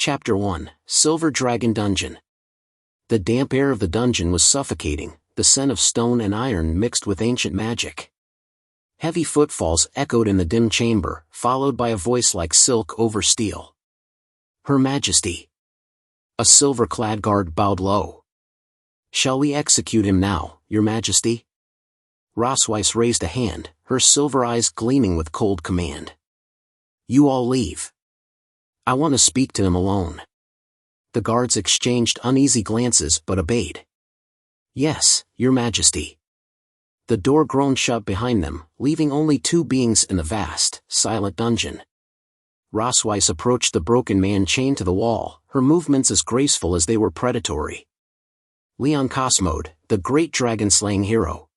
Chapter 1, Silver Dragon Dungeon. The damp air of the dungeon was suffocating, the scent of stone and iron mixed with ancient magic. Heavy footfalls echoed in the dim chamber, followed by a voice like silk over steel. Her Majesty. A silver-clad guard bowed low. Shall we execute him now, Your Majesty? Rosweiss raised a hand, her silver eyes gleaming with cold command. You all leave. I want to speak to him alone. The guards exchanged uneasy glances but obeyed. Yes, Your Majesty. The door groaned shut behind them, leaving only two beings in the vast, silent dungeon. Rosweiss approached the broken man chained to the wall, her movements as graceful as they were predatory. Leon Cosmode, the great dragon-slaying hero.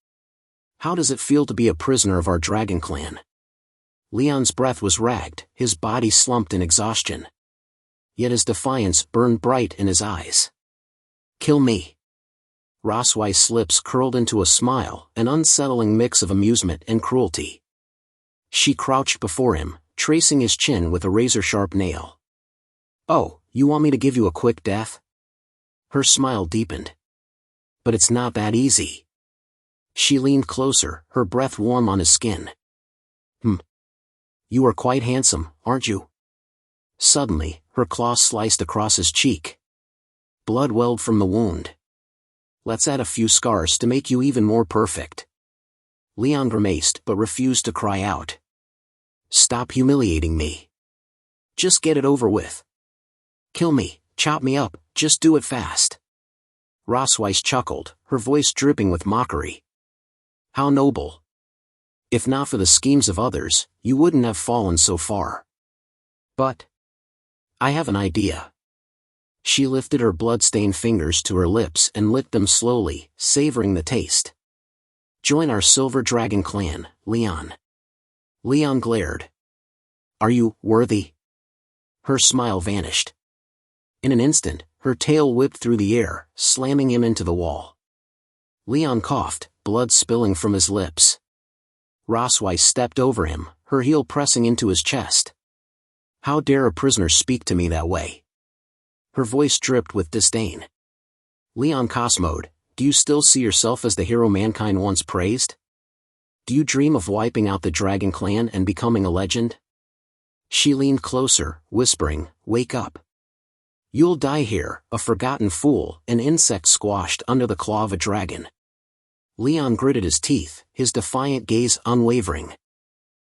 How does it feel to be a prisoner of our dragon clan? Leon's breath was ragged, his body slumped in exhaustion. Yet his defiance burned bright in his eyes. Kill me. Rosweiss' lips curled into a smile, an unsettling mix of amusement and cruelty. She crouched before him, tracing his chin with a razor-sharp nail. Oh, you want me to give you a quick death? Her smile deepened. But it's not that easy. She leaned closer, her breath warm on his skin. You are quite handsome, aren't you? Suddenly, her claw sliced across his cheek. Blood welled from the wound. Let's add a few scars to make you even more perfect. Leon grimaced but refused to cry out. Stop humiliating me. Just get it over with. Kill me, chop me up, just do it fast. Rosweiss chuckled, her voice dripping with mockery. How noble. If not for the schemes of others, you wouldn't have fallen so far. But I have an idea. She lifted her blood-stained fingers to her lips and licked them slowly, savoring the taste. Join our Silver Dragon clan, Leon. Leon glared. Are you worthy? Her smile vanished. In an instant, her tail whipped through the air, slamming him into the wall. Leon coughed, blood spilling from his lips. Rosweiss stepped over him, her heel pressing into his chest. How dare a prisoner speak to me that way? Her voice dripped with disdain. Leon Cosmode, do you still see yourself as the hero mankind once praised? Do you dream of wiping out the Dragon Clan and becoming a legend? She leaned closer, whispering, Wake up. You'll die here, a forgotten fool, an insect squashed under the claw of a dragon. Leon gritted his teeth, his defiant gaze unwavering.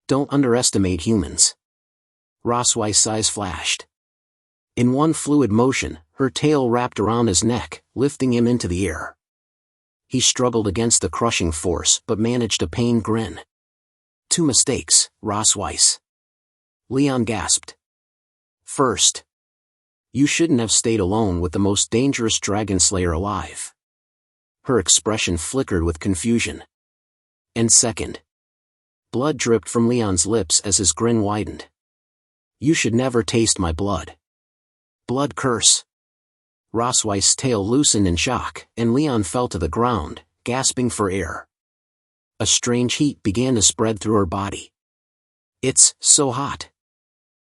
Don't underestimate humans. Rosweiss' eyes flashed. In one fluid motion, her tail wrapped around his neck, lifting him into the air. He struggled against the crushing force but managed a pained grin. Two mistakes, Rosweiss. Leon gasped. First, you shouldn't have stayed alone with the most dangerous dragon slayer alive. Her expression flickered with confusion. And second, blood dripped from Leon's lips as his grin widened. You should never taste my blood. Blood curse. Rosweiss' tail loosened in shock, and Leon fell to the ground, gasping for air. A strange heat began to spread through her body. It's so hot.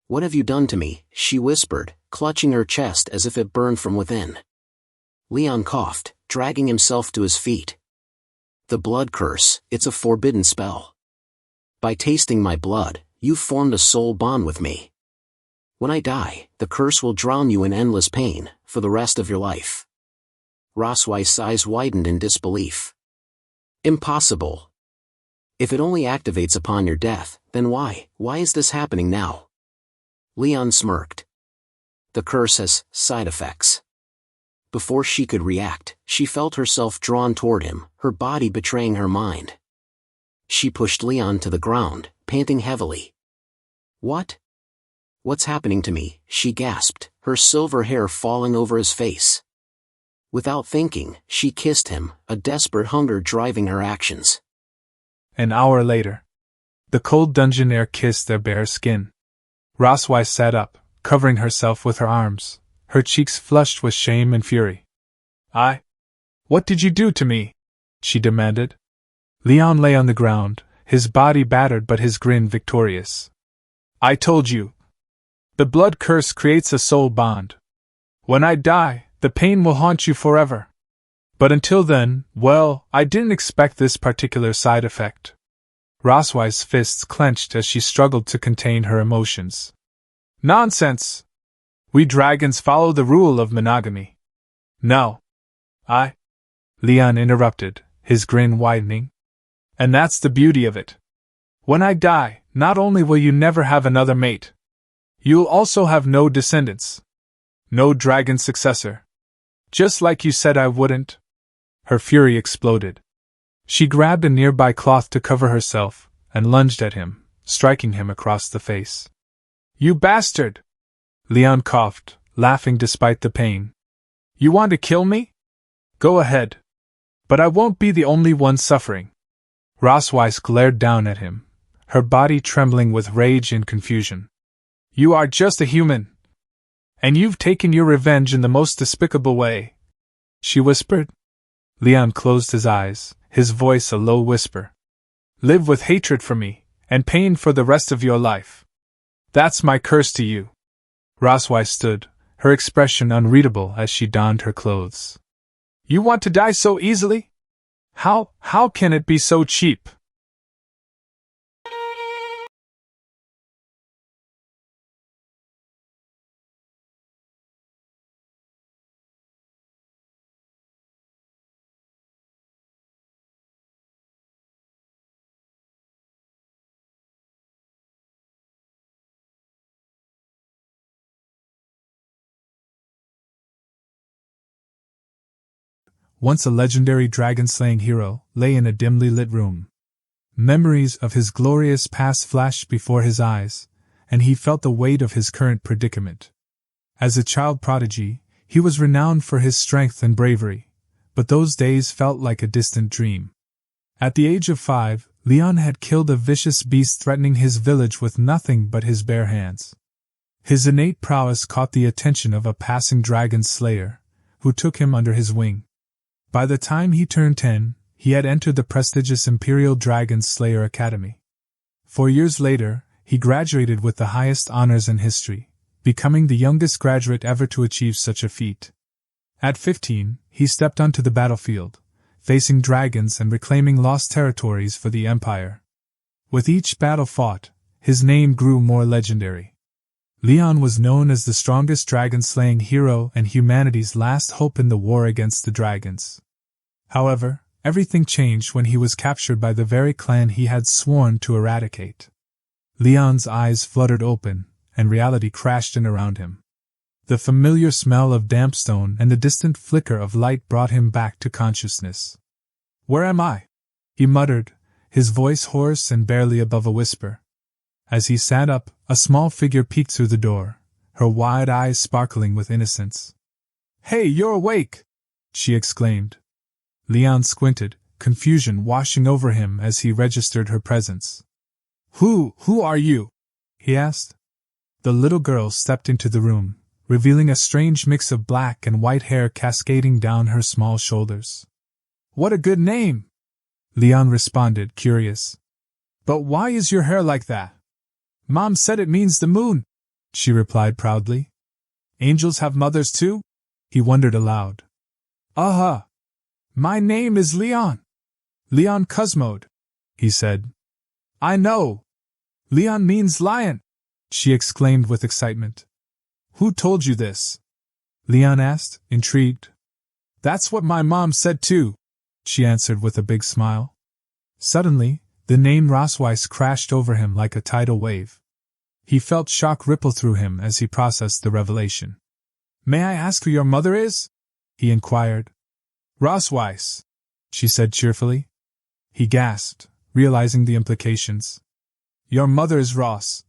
What have you done to me? She whispered, clutching her chest as if it burned from within. Leon coughed, dragging himself to his feet. The blood curse, it's a forbidden spell. By tasting my blood, you've formed a soul bond with me. When I die, the curse will drown you in endless pain, for the rest of your life. Rosweiss' eyes widened in disbelief. Impossible. If it only activates upon your death, then why is this happening now? Leon smirked. The curse has side effects. Before she could react, she felt herself drawn toward him, her body betraying her mind. She pushed Leon to the ground, panting heavily. What? What's happening to me? She gasped, her silver hair falling over his face. Without thinking, she kissed him, a desperate hunger driving her actions. An hour later. The cold dungeon air kissed their bare skin. Rosweiss sat up, covering herself with her arms, her cheeks flushed with shame and fury. What did you do to me? She demanded. Leon lay on the ground, his body battered but his grin victorious. I told you. The blood curse creates a soul bond. When I die, the pain will haunt you forever. But until then, well, I didn't expect this particular side effect. Roswei's fists clenched as she struggled to contain her emotions. Nonsense! We dragons follow the rule of monogamy. No. Leon interrupted, his grin widening. And that's the beauty of it. When I die, not only will you never have another mate, you'll also have no descendants. No dragon successor. Just like you said I wouldn't. Her fury exploded. She grabbed a nearby cloth to cover herself, and lunged at him, striking him across the face. You bastard! Leon coughed, laughing despite the pain. You want to kill me? Go ahead. But I won't be the only one suffering. Rosweiss glared down at him, her body trembling with rage and confusion. You are just a human. And you've taken your revenge in the most despicable way, she whispered. Leon closed his eyes, his voice a low whisper. Live with hatred for me, and pain for the rest of your life. That's my curse to you. Rosweiss stood, her expression unreadable as she donned her clothes. You want to die so easily? How can it be so cheap? Once a legendary dragon-slaying hero, lay in a dimly lit room. Memories of his glorious past flashed before his eyes, and he felt the weight of his current predicament. As a child prodigy, he was renowned for his strength and bravery, but those days felt like a distant dream. At the age of 5, Leon had killed a vicious beast threatening his village with nothing but his bare hands. His innate prowess caught the attention of a passing dragon slayer, who took him under his wing. By the time he turned 10, he had entered the prestigious Imperial Dragon Slayer Academy. 4 years later, he graduated with the highest honors in history, becoming the youngest graduate ever to achieve such a feat. At 15, he stepped onto the battlefield, facing dragons and reclaiming lost territories for the Empire. With each battle fought, his name grew more legendary. Leon was known as the strongest dragon-slaying hero and humanity's last hope in the war against the dragons. However, everything changed when he was captured by the very clan he had sworn to eradicate. Leon's eyes fluttered open, and reality crashed in around him. The familiar smell of damp stone and the distant flicker of light brought him back to consciousness. Where am I? He muttered, his voice hoarse and barely above a whisper. As he sat up, a small figure peeked through the door, her wide eyes sparkling with innocence. Hey, you're awake! She exclaimed. Leon squinted, confusion washing over him as he registered her presence. Who are you? He asked. The little girl stepped into the room, revealing a strange mix of black and white hair cascading down her small shoulders. What a good name! Leon responded, curious. But why is your hair like that? Mom said it means the moon, she replied proudly. Angels have mothers too? He wondered aloud. Uh-huh. My name is Leon. Leon Cosmode, he said. I know. Leon means lion, she exclaimed with excitement. Who told you this? Leon asked, intrigued. That's what my mom said too, she answered with a big smile. Suddenly, the name Rosweiss crashed over him like a tidal wave. He felt shock ripple through him as he processed the revelation. May I ask who your mother is? He inquired. Rosweiss, she said cheerfully. He gasped, realizing the implications. Your mother is Rosweiss.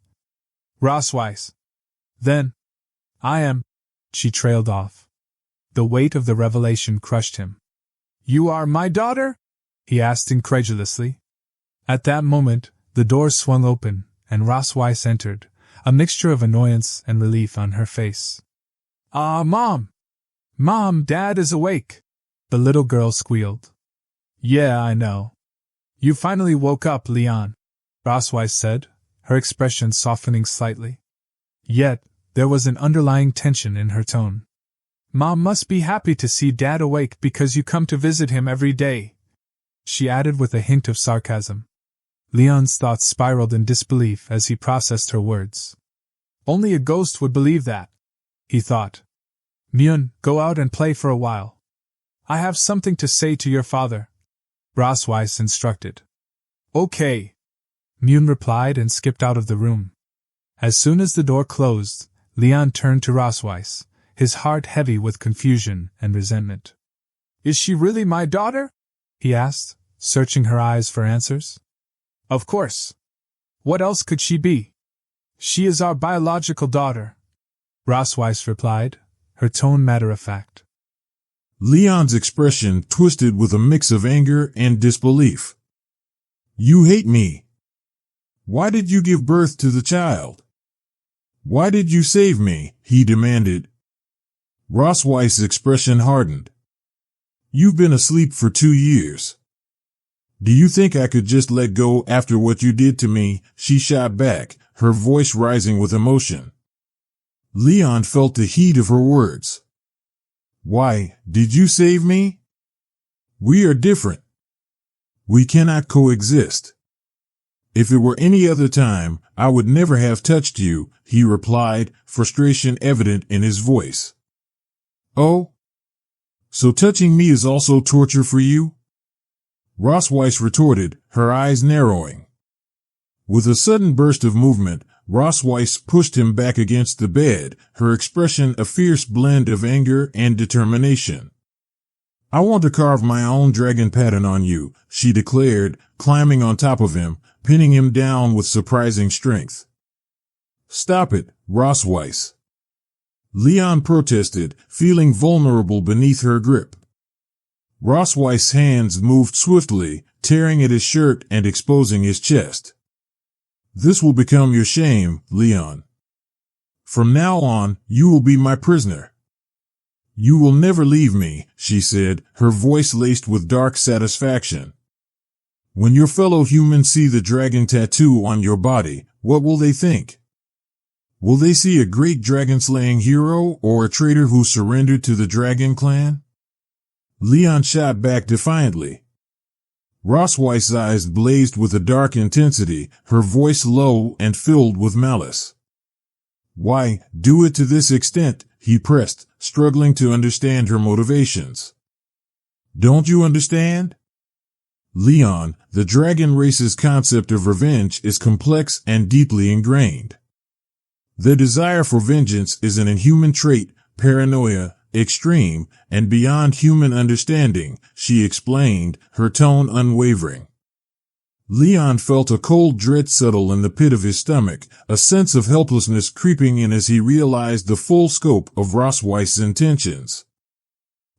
Then, I am, she trailed off. The weight of the revelation crushed him. You are my daughter? He asked incredulously. At that moment, the door swung open, and Rosweiss entered, a mixture of annoyance and relief on her face. Mom! Mom, Dad is awake! The little girl squealed. Yeah, I know. You finally woke up, Leon, Rosweiss said, her expression softening slightly. Yet, There was an underlying tension in her tone. Mom must be happy to see Dad awake because you come to visit him every day, she added with a hint of sarcasm. Leon's thoughts spiraled in disbelief as he processed her words. Only a ghost would believe that, he thought. Myun, go out and play for a while. I have something to say to your father, Rosweiss instructed. Okay, Myun replied and skipped out of the room. As soon as the door closed, Leon turned to Rosweiss, his heart heavy with confusion and resentment. Is she really my daughter? He asked, searching her eyes for answers. Of course. What else could she be? She is our biological daughter, Rosweiss replied, her tone matter-of-fact. Leon's expression twisted with a mix of anger and disbelief. You hate me. Why did you give birth to the child? Why did you save me? He demanded. Rosweiss' expression hardened. You've been asleep for 2 years. Do you think I could just let go after what you did to me? She shot back, her voice rising with emotion. Leon felt the heat of her words. Why, did you save me? We are different. We cannot coexist. If it were any other time, I would never have touched you, he replied, frustration evident in his voice. Oh? So touching me is also torture for you? Rosweiss retorted, her eyes narrowing. With a sudden burst of movement, Rosweiss pushed him back against the bed, her expression a fierce blend of anger and determination. I want to carve my own dragon pattern on you, she declared, climbing on top of him, pinning him down with surprising strength. Stop it, Rosweiss. Leon protested, feeling vulnerable beneath her grip. Rosweiss' hands moved swiftly, tearing at his shirt and exposing his chest. This will become your shame, Leon. From now on, you will be my prisoner. You will never leave me, she said, her voice laced with dark satisfaction. When your fellow humans see the dragon tattoo on your body, what will they think? Will they see a great dragon-slaying hero or a traitor who surrendered to the dragon clan? Leon shot back defiantly. Rosweiss' eyes blazed with a dark intensity, her voice low and filled with malice. Why, do it to this extent, he pressed, struggling to understand her motivations. Don't you understand? Leon, the dragon race's concept of revenge is complex and deeply ingrained. Their desire for vengeance is an inhuman trait, paranoia, extreme, and beyond human understanding, she explained, her tone unwavering. Leon felt a cold dread settle in the pit of his stomach, a sense of helplessness creeping in as he realized the full scope of Rosweiss' intentions.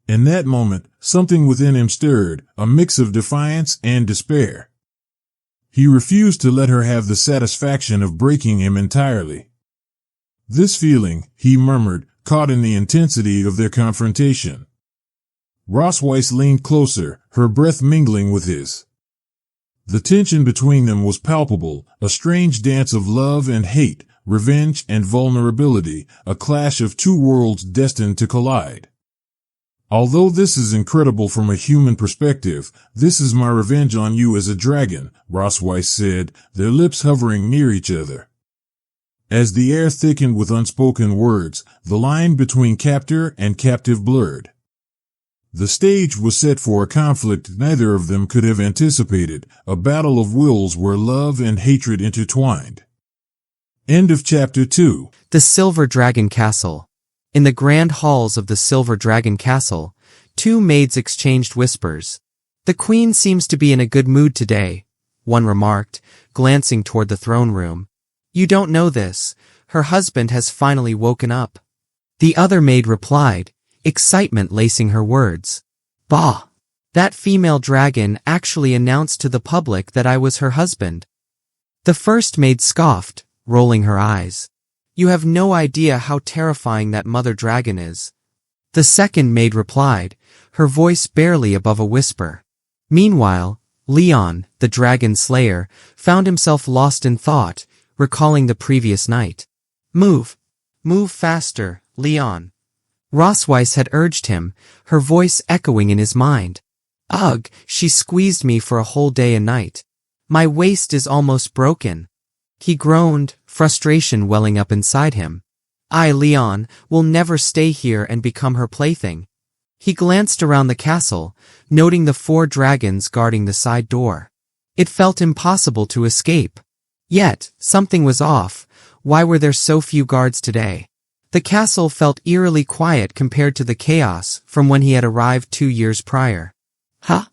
In that moment, something within him stirred, a mix of defiance and despair. He refused to let her have the satisfaction of breaking him entirely. This feeling, he murmured, caught in the intensity of their confrontation. Rosweiss leaned closer, her breath mingling with his. The tension between them was palpable, a strange dance of love and hate, revenge and vulnerability, a clash of two worlds destined to collide. Although this is incredible from a human perspective, this is my revenge on you as a dragon, Rosweiss said, their lips hovering near each other. As the air thickened with unspoken words, the line between captor and captive blurred. The stage was set for a conflict neither of them could have anticipated, a battle of wills where love and hatred intertwined. End of Chapter 2. The Silver Dragon Castle. In the grand halls of the Silver Dragon Castle, two maids exchanged whispers. The queen seems to be in a good mood today, one remarked, glancing toward the throne room. You don't know this, her husband has finally woken up. The other maid replied, excitement lacing her words. Bah! That female dragon actually announced to the public that I was her husband. The first maid scoffed, rolling her eyes. You have no idea how terrifying that mother dragon is. The second maid replied, her voice barely above a whisper. Meanwhile, Leon, the dragon slayer, found himself lost in thought, recalling the previous night. Move! Move faster, Leon. Rossweiss had urged him, her voice echoing in his mind. Ugh, she squeezed me for a whole day and night. My waist is almost broken. He groaned, frustration welling up inside him. I, Leon, will never stay here and become her plaything. He glanced around the castle, noting the 4 dragons guarding the side door. It felt impossible to escape. Yet, something was off. Why were there so few guards today? The castle felt eerily quiet compared to the chaos from when he had arrived 2 years prior. Huh?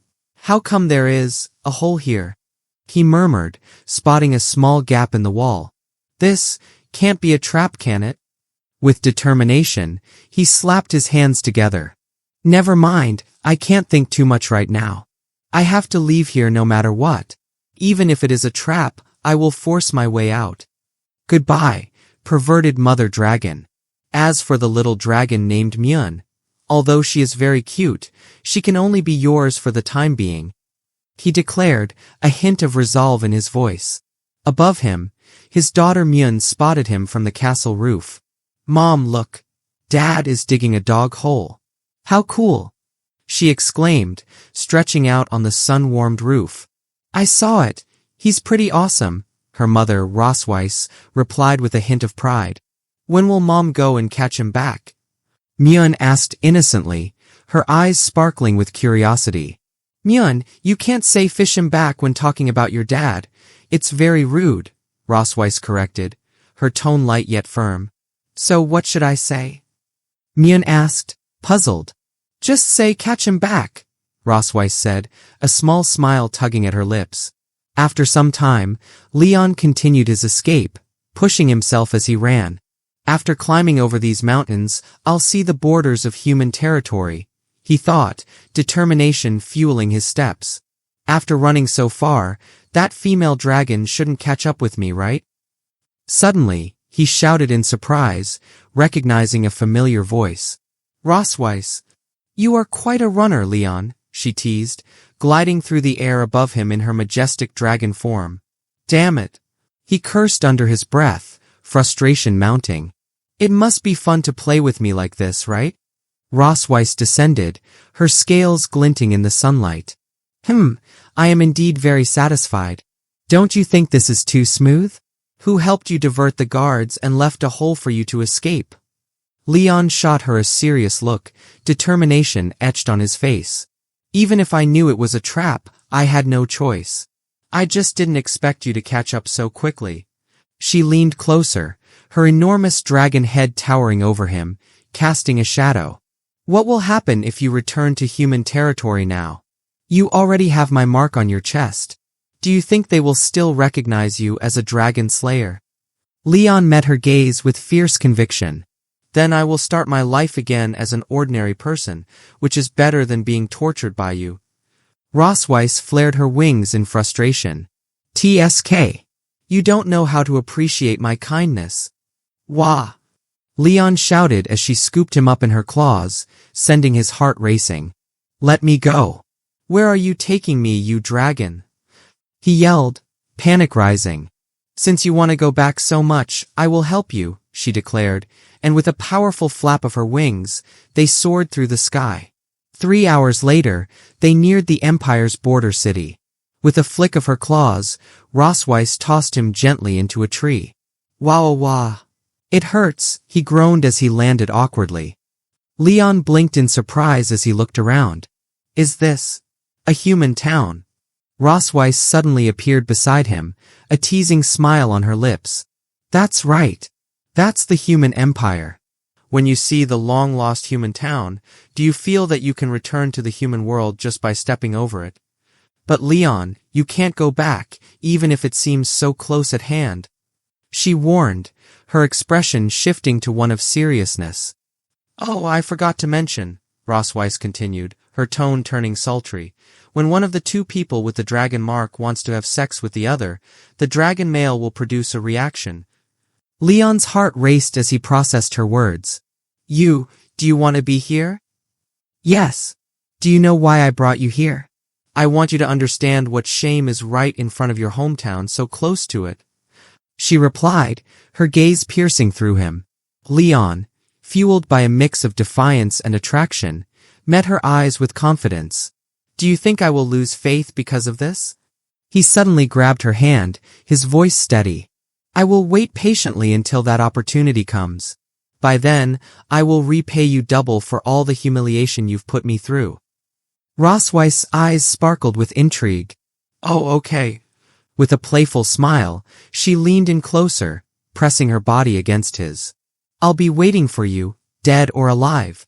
How come there is a hole here? He murmured, spotting a small gap in the wall. This can't be a trap, can it? With determination, he slapped his hands together. Never mind, I can't think too much right now. I have to leave here no matter what. Even if it is a trap, I will force my way out. Goodbye, perverted mother dragon. As for the little dragon named Myun, although she is very cute, she can only be yours for the time being. He declared, a hint of resolve in his voice. Above him, his daughter Myun spotted him from the castle roof. Mom, look. Dad is digging a dog hole. How cool! She exclaimed, stretching out on the sun-warmed roof. I saw it. He's pretty awesome, her mother, Rossweiss, replied with a hint of pride. When will Mom go and catch him back? Myun asked innocently, her eyes sparkling with curiosity. Myun, you can't say fish him back when talking about your dad. It's very rude, Rossweiss corrected, her tone light yet firm. So what should I say? Myun asked, puzzled. Just say catch him back, Rossweiss said, a small smile tugging at her lips. After some time, Leon continued his escape, pushing himself as he ran. After climbing over these mountains, I'll see the borders of human territory, he thought, determination fueling his steps. After running so far, that female dragon shouldn't catch up with me, right? Suddenly, he shouted in surprise, recognizing a familiar voice. Rossweiss. You are quite a runner, Leon, she teased, gliding through the air above him in her majestic dragon form. Damn it. He cursed under his breath, frustration mounting. It must be fun to play with me like this, right? Rossweiss descended, her scales glinting in the sunlight. I am indeed very satisfied. Don't you think this is too smooth? Who helped you divert the guards and left a hole for you to escape? Leon shot her a serious look, determination etched on his face. Even if I knew it was a trap, I had no choice. I just didn't expect you to catch up so quickly. She leaned closer, her enormous dragon head towering over him, casting a shadow. What will happen if you return to human territory now? You already have my mark on your chest. Do you think they will still recognize you as a dragon slayer? Leon met her gaze with fierce conviction. Then I will start my life again as an ordinary person, which is better than being tortured by you. Rossweiss flared her wings in frustration. TSK. You don't know how to appreciate my kindness. Wah! Leon shouted as she scooped him up in her claws, sending his heart racing. Let me go. Where are you taking me, you dragon? He yelled, panic rising. Since you want to go back so much, I will help you, she declared, and with a powerful flap of her wings, they soared through the sky. 3 hours later, they neared the Empire's border city. With a flick of her claws, Rossweiss tossed him gently into a tree. Wah wah. It hurts, he groaned as he landed awkwardly. Leon blinked in surprise as he looked around. Is this a human town? Rossweiss suddenly appeared beside him, a teasing smile on her lips. That's right. That's the human empire. When you see the long-lost human town, do you feel that you can return to the human world just by stepping over it? But Leon, you can't go back, even if it seems so close at hand. She warned, her expression shifting to one of seriousness. Oh, I forgot to mention, Rossweiss continued, her tone turning sultry. When one of the 2 people with the dragon mark wants to have sex with the other, the dragon male will produce a reaction. Leon's heart raced as he processed her words. Do you want to be here? Yes. Do you know why I brought you here? I want you to understand what shame is right in front of your hometown, so close to it. She replied, her gaze piercing through him. Leon, fueled by a mix of defiance and attraction, met her eyes with confidence. Do you think I will lose faith because of this? He suddenly grabbed her hand, his voice steady. I will wait patiently until that opportunity comes. By then, I will repay you double for all the humiliation you've put me through. Rosweiss' eyes sparkled with intrigue. Oh, okay. With a playful smile, she leaned in closer, pressing her body against his. I'll be waiting for you, dead or alive.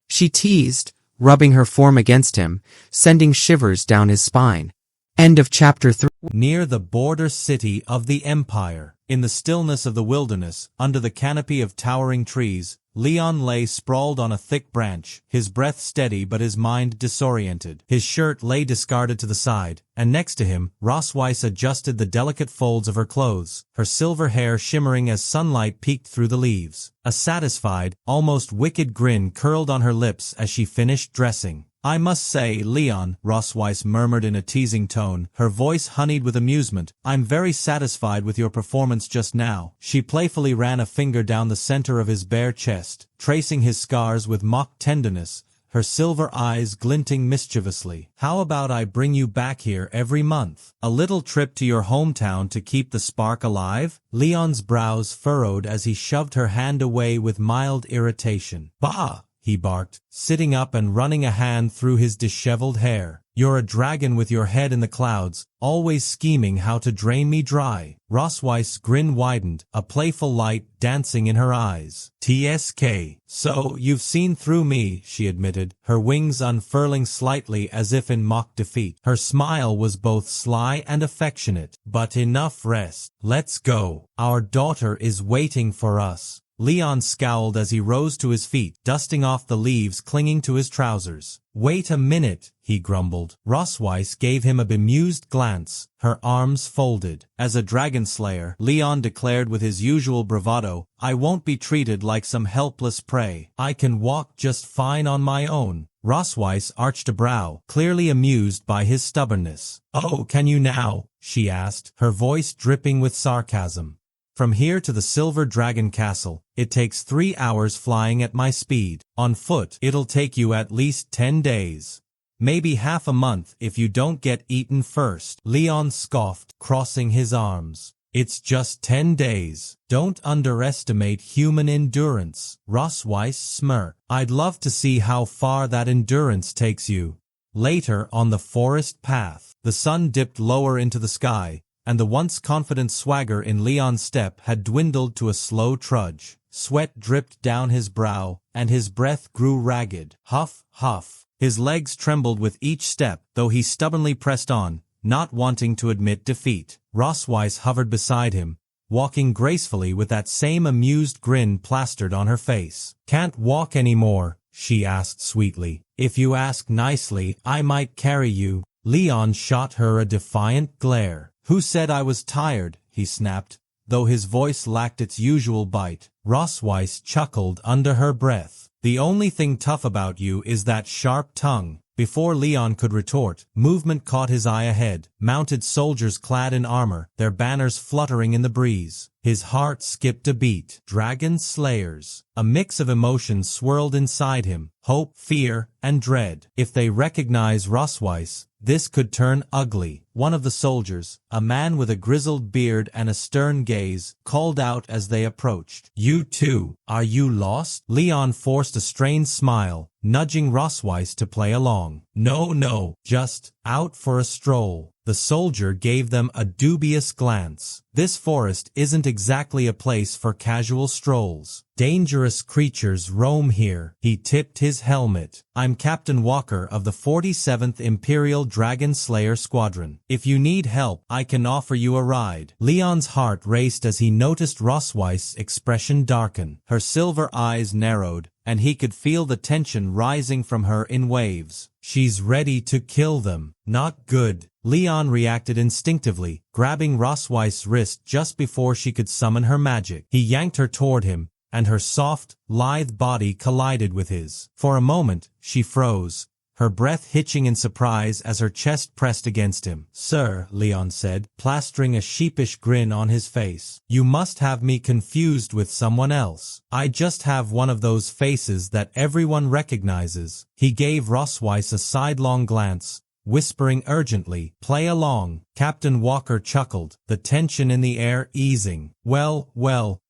She teased, rubbing her form against him, sending shivers down his spine. End of chapter 3. Near the border city of the Empire, in the stillness of the wilderness, under the canopy of towering trees, Leon lay sprawled on a thick branch, his breath steady but his mind disoriented. His shirt lay discarded to the side, and next to him, Rosweiss adjusted the delicate folds of her clothes, her silver hair shimmering as sunlight peeked through the leaves. A satisfied, almost wicked grin curled on her lips as she finished dressing. I must say, Leon, Rosweiss murmured in a teasing tone, her voice honeyed with amusement, I'm very satisfied with your performance just now. She playfully ran a finger down the center of his bare chest, tracing his scars with mock tenderness, her silver eyes glinting mischievously. How about I bring you back here every month? A little trip to your hometown to keep the spark alive? Leon's brows furrowed as he shoved her hand away with mild irritation. Bah! He barked, sitting up and running a hand through his disheveled hair. You're a dragon with your head in the clouds, always scheming how to drain me dry. Rosweiss' grin widened, a playful light dancing in her eyes. TSK. So, you've seen through me, she admitted, her wings unfurling slightly as if in mock defeat. Her smile was both sly and affectionate. But enough rest. Let's go. Our daughter is waiting for us. Leon scowled as he rose to his feet, dusting off the leaves clinging to his trousers. Wait a minute, he grumbled. Rosweiss gave him a bemused glance, her arms folded. As a dragon slayer, Leon declared with his usual bravado, I won't be treated like some helpless prey. I can walk just fine on my own. Rosweiss arched a brow, clearly amused by his stubbornness. Oh, can you now? She asked, her voice dripping with sarcasm. From here to the Silver Dragon Castle, it takes 3 hours flying at my speed. On foot, it'll take you at least 10 days. Maybe half a month if you don't get eaten first. Leon scoffed, crossing his arms. It's just 10 days. Don't underestimate human endurance. Rosweiss smirked. I'd love to see how far that endurance takes you. Later on the forest path, the sun dipped lower into the sky, and the once confident swagger in Leon's step had dwindled to a slow trudge. Sweat dripped down his brow, and his breath grew ragged. Huff, huff. His legs trembled with each step, though he stubbornly pressed on, not wanting to admit defeat. Rosweiss hovered beside him, walking gracefully with that same amused grin plastered on her face. Can't walk anymore, she asked sweetly. If you ask nicely, I might carry you. Leon shot her a defiant glare. Who said I was tired? He snapped, though his voice lacked its usual bite. Rosweiss chuckled under her breath. The only thing tough about you is that sharp tongue. Before Leon could retort, movement caught his eye ahead. Mounted soldiers clad in armor, their banners fluttering in the breeze. His heart skipped a beat. Dragon slayers. A mix of emotions swirled inside him. Hope, fear, and dread. If they recognize Rosweiss, this could turn ugly. One of the soldiers, a man with a grizzled beard and a stern gaze, called out as they approached. You too. Are you lost? Leon forced a strained smile, nudging Rosweiss to play along. No, just out for a stroll. The soldier gave them a dubious glance. This forest isn't exactly a place for casual strolls. Dangerous creatures roam here. He tipped his helmet. I'm Captain Walker of the 47th Imperial Dragon Slayer Squadron. If you need help, I can offer you a ride. Leon's heart raced as he noticed Rosweiss' expression darken. Her silver eyes narrowed, and he could feel the tension rising from her in waves. She's ready to kill them. Not good. Leon reacted instinctively, grabbing Rosweiss' wrist just before she could summon her magic. He yanked her toward him, and her soft, lithe body collided with his. For a moment, she froze, her breath hitching in surprise as her chest pressed against him. "Sir," Leon said, plastering a sheepish grin on his face. "You must have me confused with someone else. I just have one of those faces that everyone recognizes." He gave Rosweiss a sidelong glance, whispering urgently, "Play along." Captain Walker chuckled, the tension in the air easing. Well,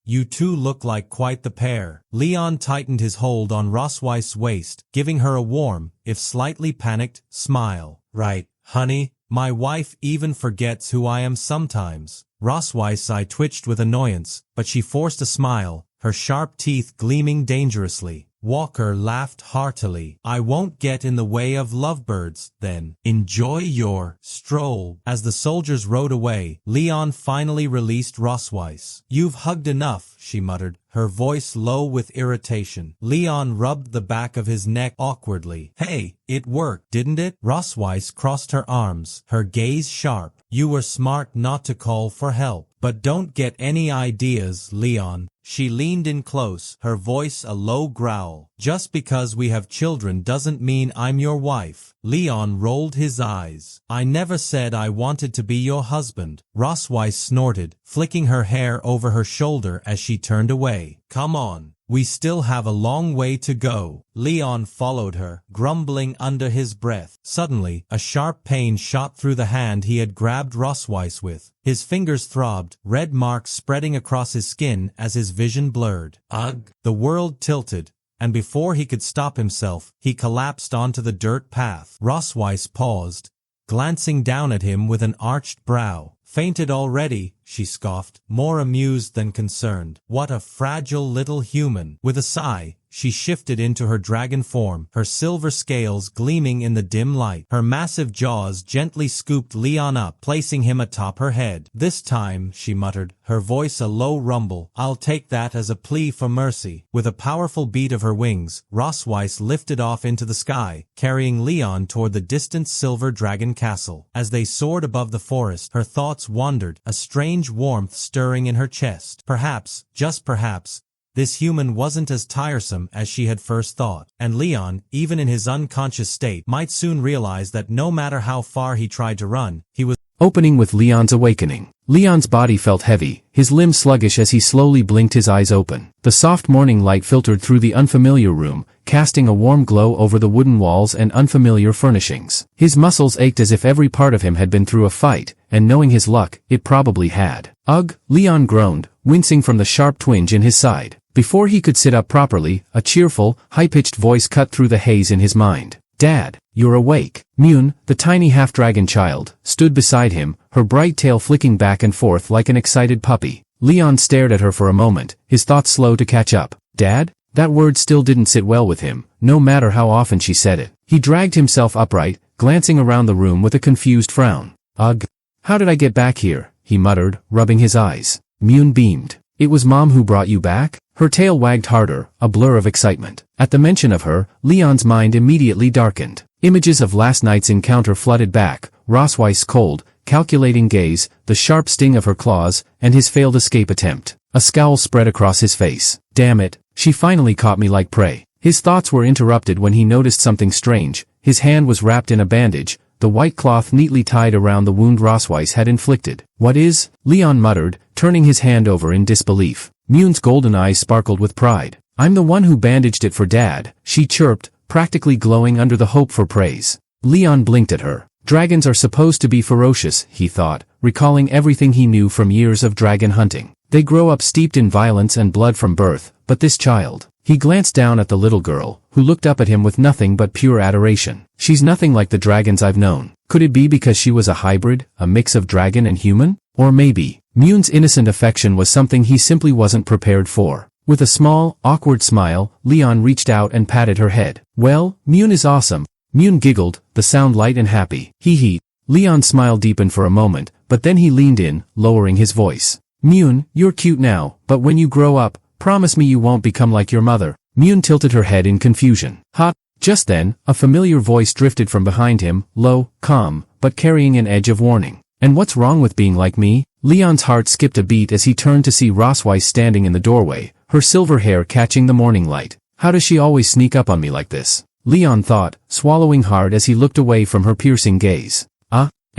you two look like quite the pair." Leon tightened his hold on Rosweiss's waist, giving her a warm, if slightly panicked, smile. "Right, honey, my wife even forgets who I am sometimes." Rosweiss' eye twitched with annoyance, but she forced a smile, her sharp teeth gleaming dangerously. Walker laughed heartily. "I won't get in the way of lovebirds, then. Enjoy your stroll." As the soldiers rode away, Leon finally released Rosweiss. "You've hugged enough," she muttered, her voice low with irritation. Leon rubbed the back of his neck awkwardly. "Hey, it worked, didn't it?" Rosweiss crossed her arms, her gaze sharp. "You were smart not to call for help. But don't get any ideas, Leon." She leaned in close, her voice a low growl. "Just because we have children doesn't mean I'm your wife." Leon rolled his eyes. "I never said I wanted to be your husband." Rosweiss snorted, flicking her hair over her shoulder as she turned away. "Come on. We still have a long way to go." Leon followed her, grumbling under his breath. Suddenly, a sharp pain shot through the hand he had grabbed Rosweiss with. His fingers throbbed, red marks spreading across his skin as his vision blurred. Ugh! The world tilted, and before he could stop himself, he collapsed onto the dirt path. Rosweiss paused, glancing down at him with an arched brow. "Fainted already," she scoffed, more amused than concerned. "What a fragile little human." With a sigh, she shifted into her dragon form, her silver scales gleaming in the dim light. Her massive jaws gently scooped Leon up, placing him atop her head. "This time," she muttered, her voice a low rumble, "I'll take that as a plea for mercy." With a powerful beat of her wings, Rosweiss lifted off into the sky, carrying Leon toward the distant silver dragon castle. As they soared above the forest, her thoughts wandered, a strange warmth stirring in her chest. Perhaps, just perhaps, this human wasn't as tiresome as she had first thought, and Leon, even in his unconscious state, might soon realize that no matter how far he tried to run, he was Opening with Leon's awakening. Leon's body felt heavy, his limbs sluggish as he slowly blinked his eyes open. The soft morning light filtered through the unfamiliar room, casting a warm glow over the wooden walls and unfamiliar furnishings. His muscles ached as if every part of him had been through a fight, and knowing his luck, it probably had. "Ugh!" Leon groaned, wincing from the sharp twinge in his side. Before he could sit up properly, a cheerful, high-pitched voice cut through the haze in his mind. "Dad, you're awake." Mune, the tiny half-dragon child, stood beside him, her bright tail flicking back and forth like an excited puppy. Leon stared at her for a moment, his thoughts slow to catch up. "Dad?" That word still didn't sit well with him, no matter how often she said it. He dragged himself upright, glancing around the room with a confused frown. "Ugh. How did I get back here?" he muttered, rubbing his eyes. Mune beamed. "It was Mom who brought you back?" Her tail wagged harder, a blur of excitement. At the mention of her, Leon's mind immediately darkened. Images of last night's encounter flooded back, Rosweiss' cold, calculating gaze, the sharp sting of her claws, and his failed escape attempt. A scowl spread across his face. "Damn it, she finally caught me like prey." His thoughts were interrupted when he noticed something strange. His hand was wrapped in a bandage, the white cloth neatly tied around the wound Rosweiss had inflicted. "What is?" Leon muttered, turning his hand over in disbelief. Mune's golden eyes sparkled with pride. "I'm the one who bandaged it for Dad," she chirped, practically glowing under the hope for praise. Leon blinked at her. Dragons are supposed to be ferocious, he thought, recalling everything he knew from years of dragon hunting. They grow up steeped in violence and blood from birth, but this child... He glanced down at the little girl, who looked up at him with nothing but pure adoration. "She's nothing like the dragons I've known." Could it be because she was a hybrid, a mix of dragon and human? Or maybe, Mune's innocent affection was something he simply wasn't prepared for. With a small, awkward smile, Leon reached out and patted her head. "Well, Mune is awesome." Mune giggled, the sound light and happy. "Hee hee." Leon's smile deepened for a moment, but then he leaned in, lowering his voice. "Mune, you're cute now, but when you grow up, promise me you won't become like your mother." Mune tilted her head in confusion. "Ha!" Just then, a familiar voice drifted from behind him, low, calm, but carrying an edge of warning. "And what's wrong with being like me?" Leon's heart skipped a beat as he turned to see Rosweiss standing in the doorway, her silver hair catching the morning light. "How does she always sneak up on me like this?" Leon thought, swallowing hard as he looked away from her piercing gaze.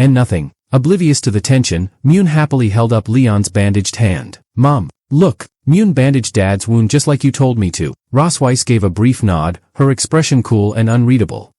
And nothing. Oblivious to the tension, Myun happily held up Leon's bandaged hand. Mom, look. Myun bandaged Dad's wound just like you told me to. Rosweiss gave a brief nod, her expression cool and unreadable.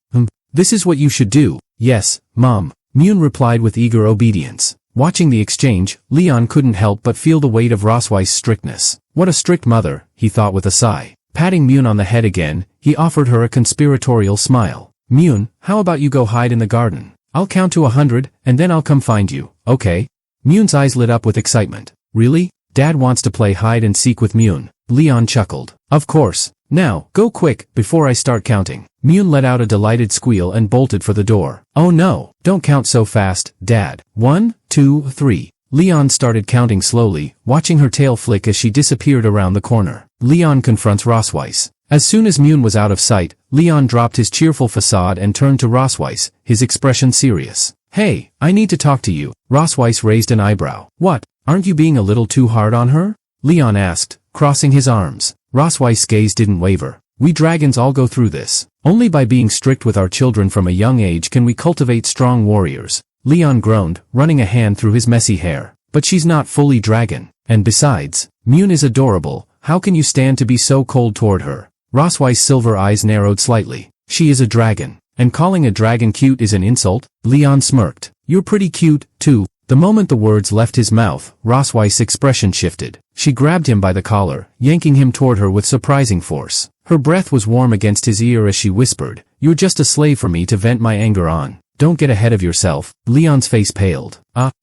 This is what you should do. Yes, Mom. Myun replied with eager obedience. Watching the exchange, Leon couldn't help but feel the weight of Rosweiss' strictness. What a strict mother, he thought with a sigh. Patting Myun on the head again, he offered her a conspiratorial smile. Myun, how about you go hide in the garden? I'll count to 100, and then I'll come find you, okay? Myun's eyes lit up with excitement. Really? Dad wants to play hide and seek with Myun. Leon chuckled. Of course. Now, go quick, before I start counting. Myun let out a delighted squeal and bolted for the door. Oh no, don't count so fast, Dad. 1, 2, 3. Leon started counting slowly, watching her tail flick as she disappeared around the corner. Leon confronts Rosweiss. As soon as Myun was out of sight, Leon dropped his cheerful facade and turned to Rosweiss, his expression serious. Hey, I need to talk to you. Rosweiss raised an eyebrow. What? Aren't you being a little too hard on her? Leon asked, crossing his arms. Rosweiss' gaze didn't waver. We dragons all go through this. Only by being strict with our children from a young age can we cultivate strong warriors. Leon groaned, running a hand through his messy hair. But she's not fully dragon. And besides, Myun is adorable. How can you stand to be so cold toward her? Rosweiss' silver eyes narrowed slightly. She is a dragon. And calling a dragon cute is an insult? Leon smirked. You're pretty cute, too. The moment the words left his mouth, Rosweiss' expression shifted. She grabbed him by the collar, yanking him toward her with surprising force. Her breath was warm against his ear as she whispered, You're just a slave for me to vent my anger on. Don't get ahead of yourself. Leon's face paled.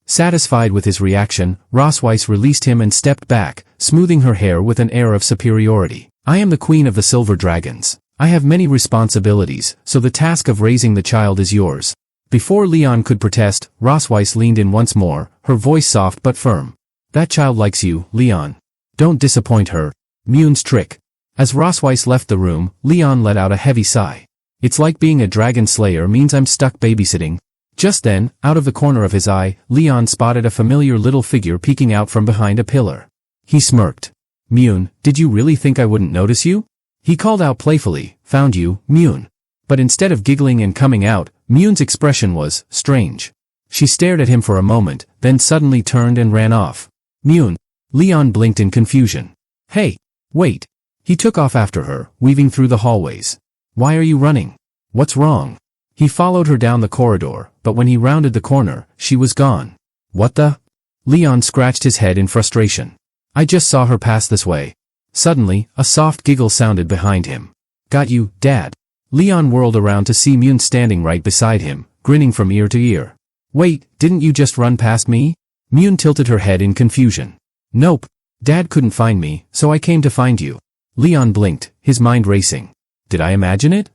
Satisfied with his reaction, Rosweiss released him and stepped back, smoothing her hair with an air of superiority. I am the queen of the silver dragons. I have many responsibilities, so the task of raising the child is yours. Before Leon could protest, Rosweiss leaned in once more, her voice soft but firm. That child likes you, Leon. Don't disappoint her. Myun's trick. As Rosweiss left the room, Leon let out a heavy sigh. It's like being a dragon slayer means I'm stuck babysitting. Just then, out of the corner of his eye, Leon spotted a familiar little figure peeking out from behind a pillar. He smirked. Myun, did you really think I wouldn't notice you? He called out playfully, Found you, Myun. But instead of giggling and coming out, Myun's expression was strange. She stared at him for a moment, then suddenly turned and ran off. Myun. Leon blinked in confusion. Hey, wait. He took off after her, weaving through the hallways. Why are you running? What's wrong? He followed her down the corridor, but when he rounded the corner, she was gone. What the? Leon scratched his head in frustration. I just saw her pass this way. Suddenly, a soft giggle sounded behind him. Got you, Dad. Leon whirled around to see Myun standing right beside him, grinning from ear to ear. Wait, didn't you just run past me? Myun tilted her head in confusion. Nope. Dad couldn't find me, so I came to find you. Leon blinked, his mind racing. Did I imagine it?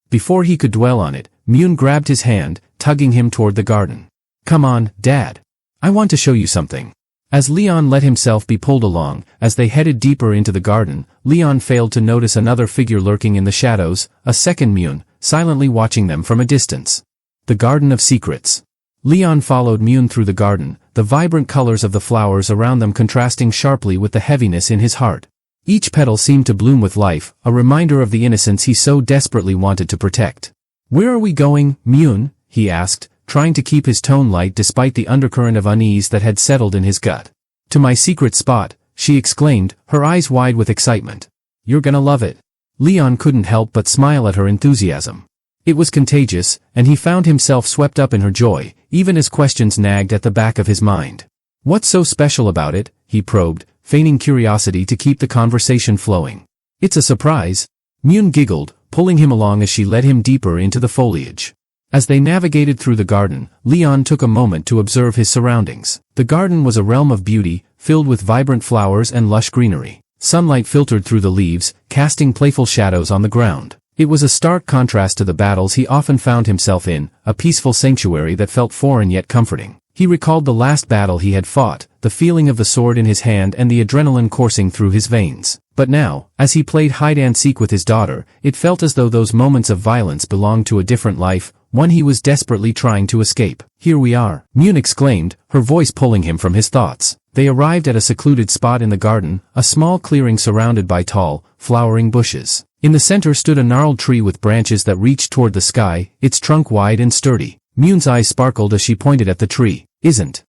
Before he could dwell on it, Myun grabbed his hand, tugging him toward the garden. Come on, Dad. I want to show you something. As Leon let himself be pulled along, as they headed deeper into the garden, Leon failed to notice another figure lurking in the shadows, a second Myun, silently watching them from a distance. The Garden of Secrets. Leon followed Myun through the garden, the vibrant colors of the flowers around them contrasting sharply with the heaviness in his heart. Each petal seemed to bloom with life, a reminder of the innocence he so desperately wanted to protect. Where are we going, Myun? He asked, trying to keep his tone light despite the undercurrent of unease that had settled in his gut. To my secret spot, she exclaimed, her eyes wide with excitement. You're gonna love it. Leon couldn't help but smile at her enthusiasm. It was contagious, and he found himself swept up in her joy, even as questions nagged at the back of his mind. What's so special about it? He probed, feigning curiosity to keep the conversation flowing. It's a surprise. Myun giggled, pulling him along as she led him deeper into the foliage. As they navigated through the garden, Leon took a moment to observe his surroundings. The garden was a realm of beauty, filled with vibrant flowers and lush greenery. Sunlight filtered through the leaves, casting playful shadows on the ground. It was a stark contrast to the battles he often found himself in, a peaceful sanctuary that felt foreign yet comforting. He recalled the last battle he had fought, the feeling of the sword in his hand and the adrenaline coursing through his veins. But now, as he played hide-and-seek with his daughter, it felt as though those moments of violence belonged to a different life, one he was desperately trying to escape. Here we are, Myun exclaimed, her voice pulling him from his thoughts. They arrived at a secluded spot in the garden, a small clearing surrounded by tall, flowering bushes. In the center stood a gnarled tree with branches that reached toward the sky, its trunk wide and sturdy. Myun's eyes sparkled as she pointed at the tree. Isn't.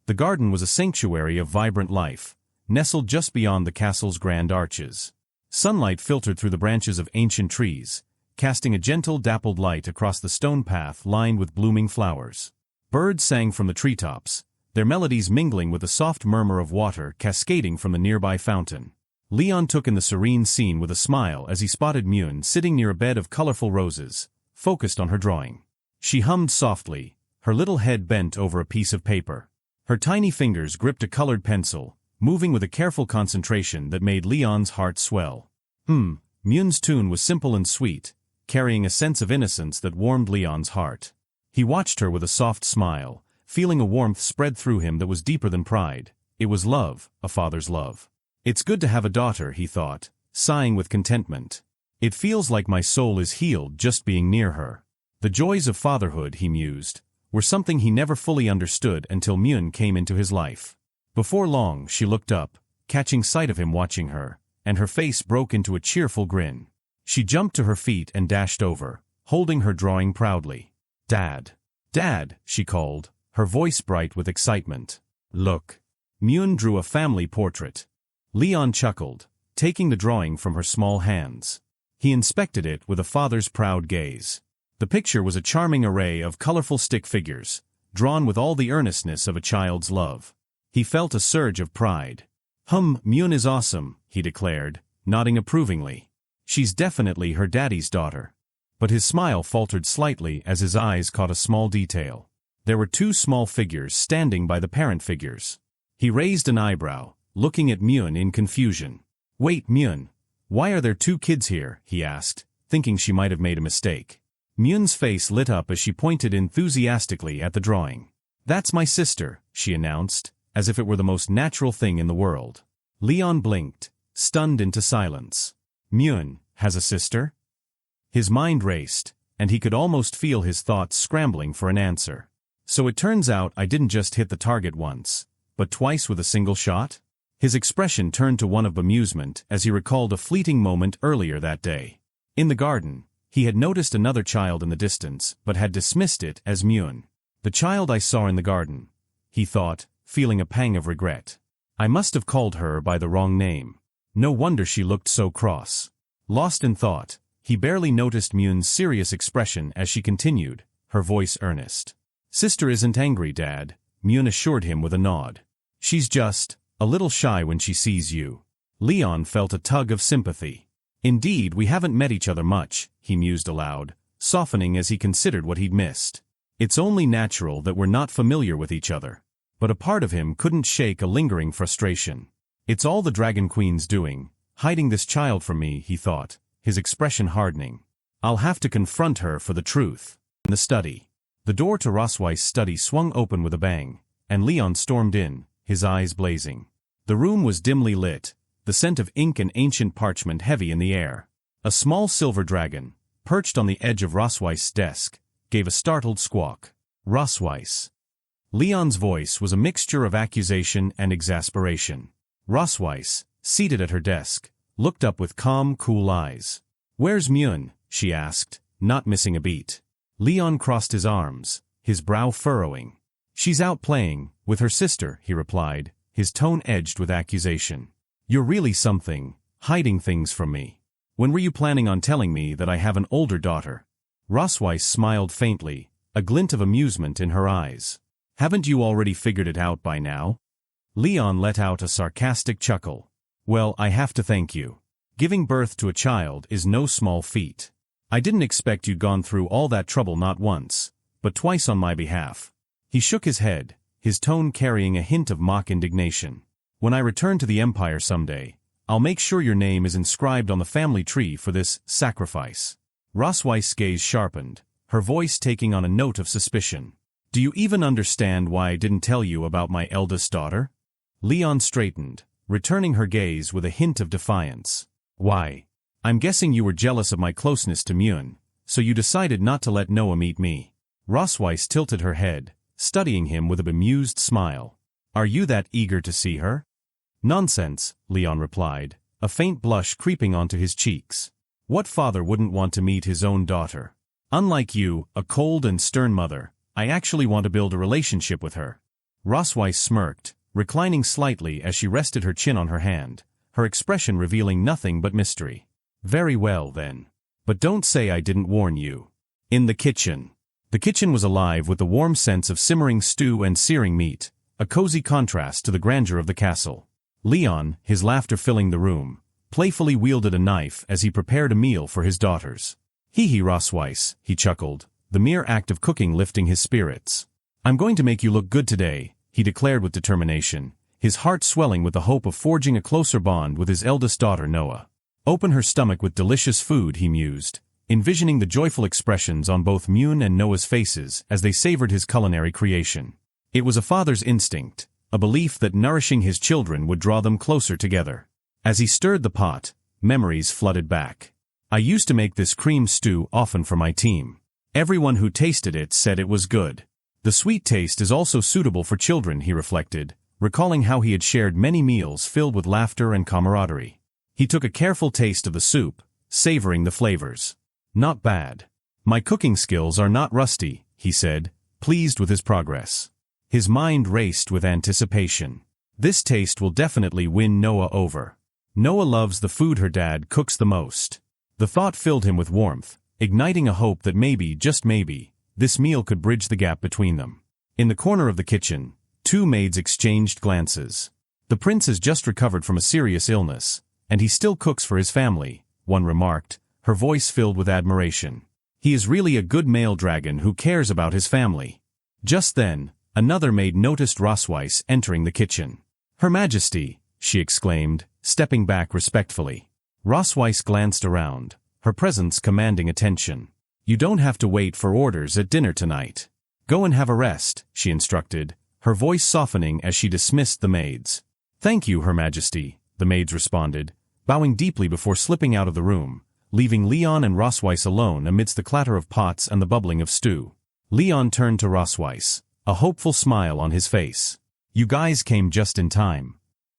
The garden was a sanctuary of vibrant life, nestled just beyond the castle's grand arches. Sunlight filtered through the branches of ancient trees, casting a gentle dappled light across the stone path lined with blooming flowers. Birds sang from the treetops, their melodies mingling with the soft murmur of water cascading from the nearby fountain. Leon took in the serene scene with a smile as he spotted Myun sitting near a bed of colorful roses, focused on her drawing. She hummed softly, her little head bent over a piece of paper. Her tiny fingers gripped a colored pencil, moving with a careful concentration that made Leon's heart swell. Myun's tune was simple and sweet, carrying a sense of innocence that warmed Leon's heart. He watched her with a soft smile, feeling a warmth spread through him that was deeper than pride. It was love, a father's love. It's good to have a daughter, he thought, sighing with contentment. It feels like my soul is healed just being near her. The joys of fatherhood, he mused, were something he never fully understood until Myun came into his life. Before long, she looked up, catching sight of him watching her, and her face broke into a cheerful grin. She jumped to her feet and dashed over, holding her drawing proudly. Dad. Dad, she called, her voice bright with excitement. Look. Myun drew a family portrait. Leon chuckled, taking the drawing from her small hands. He inspected it with a father's proud gaze. The picture was a charming array of colorful stick figures, drawn with all the earnestness of a child's love. He felt a surge of pride. Myun is awesome, he declared, nodding approvingly. She's definitely her daddy's daughter. But his smile faltered slightly as his eyes caught a small detail. There were two small figures standing by the parent figures. He raised an eyebrow, looking at Myun in confusion. Wait, Myun, why are there two kids here? He asked, thinking she might have made a mistake. Myun's face lit up as she pointed enthusiastically at the drawing. That's my sister, she announced, as if it were the most natural thing in the world. Leon blinked, stunned into silence. Myun has a sister? His mind raced, and he could almost feel his thoughts scrambling for an answer. So it turns out I didn't just hit the target once, but twice with a single shot? His expression turned to one of bemusement as he recalled a fleeting moment earlier that day. In the garden, he had noticed another child in the distance, but had dismissed it as Myun. The child I saw in the garden, he thought, feeling a pang of regret. I must have called her by the wrong name. No wonder she looked so cross. Lost in thought, he barely noticed Myun's serious expression as she continued, her voice earnest. Sister isn't angry, Dad, Myun assured him with a nod. She's just a little shy when she sees you. Leon felt a tug of sympathy. Indeed, we haven't met each other much, he mused aloud, softening as he considered what he'd missed. It's only natural that we're not familiar with each other. But a part of him couldn't shake a lingering frustration. It's all the Dragon Queen's doing, hiding this child from me, he thought, his expression hardening. I'll have to confront her for the truth. In the study. The door to Rosweiss' study swung open with a bang, and Leon stormed in, his eyes blazing. The room was dimly lit, the scent of ink and ancient parchment heavy in the air. A small silver dragon, perched on the edge of Rosweiss' desk, gave a startled squawk. Rosweiss. Leon's voice was a mixture of accusation and exasperation. Rosweiss, seated at her desk, looked up with calm, cool eyes. Where's Myun? She asked, not missing a beat. Leon crossed his arms, his brow furrowing. She's out playing, with her sister, he replied, his tone edged with accusation. You're really something, hiding things from me. When were you planning on telling me that I have an older daughter? Rosweiss smiled faintly, a glint of amusement in her eyes. Haven't you already figured it out by now? Leon let out a sarcastic chuckle. Well, I have to thank you. Giving birth to a child is no small feat. I didn't expect you'd gone through all that trouble not once, but twice on my behalf. He shook his head, his tone carrying a hint of mock indignation. When I return to the Empire someday, I'll make sure your name is inscribed on the family tree for this sacrifice. Rosweiss' gaze sharpened, her voice taking on a note of suspicion. Do you even understand why I didn't tell you about my eldest daughter? Leon straightened, returning her gaze with a hint of defiance. Why? I'm guessing you were jealous of my closeness to Myun, So you decided not to let Noah meet me. Rosweiss tilted her head, studying him with a bemused smile. Are you that eager to see her? Nonsense, Leon replied, a faint blush creeping onto his cheeks. What father wouldn't want to meet his own daughter? Unlike you, a cold and stern mother, I actually want to build a relationship with her. Rosweiss smirked, reclining slightly as she rested her chin on her hand, her expression revealing nothing but mystery. Very well, then. But don't say I didn't warn you. In the kitchen. The kitchen was alive with the warm sense of simmering stew and searing meat, a cozy contrast to the grandeur of the castle. Leon, his laughter filling the room, playfully wielded a knife as he prepared a meal for his daughters. Hee Rosweiss, he chuckled, the mere act of cooking lifting his spirits. I'm going to make you look good today, he declared with determination, his heart swelling with the hope of forging a closer bond with his eldest daughter Noah. Open her stomach with delicious food, he mused, envisioning the joyful expressions on both Myun and Noah's faces as they savored his culinary creation. It was a father's instinct, a belief that nourishing his children would draw them closer together. As he stirred the pot, memories flooded back. I used to make this cream stew often for my team. Everyone who tasted it said it was good. The sweet taste is also suitable for children, he reflected, recalling how he had shared many meals filled with laughter and camaraderie. He took a careful taste of the soup, savoring the flavors. Not bad. My cooking skills are not rusty, he said, pleased with his progress. His mind raced with anticipation. This taste will definitely win Noah over. Noah loves the food her dad cooks the most. The thought filled him with warmth, igniting a hope that maybe, just maybe, this meal could bridge the gap between them. In the corner of the kitchen, two maids exchanged glances. The prince has just recovered from a serious illness, and he still cooks for his family, one remarked, her voice filled with admiration. He is really a good male dragon who cares about his family. Just then, another maid noticed Rosweiss entering the kitchen. Her Majesty, she exclaimed, stepping back respectfully. Rosweiss glanced around, her presence commanding attention. You don't have to wait for orders at dinner tonight. Go and have a rest, she instructed, her voice softening as she dismissed the maids. Thank you, Her Majesty, the maids responded, bowing deeply before slipping out of the room, leaving Leon and Rosweiss alone amidst the clatter of pots and the bubbling of stew. Leon turned to Rosweiss, a hopeful smile on his face. You guys came just in time.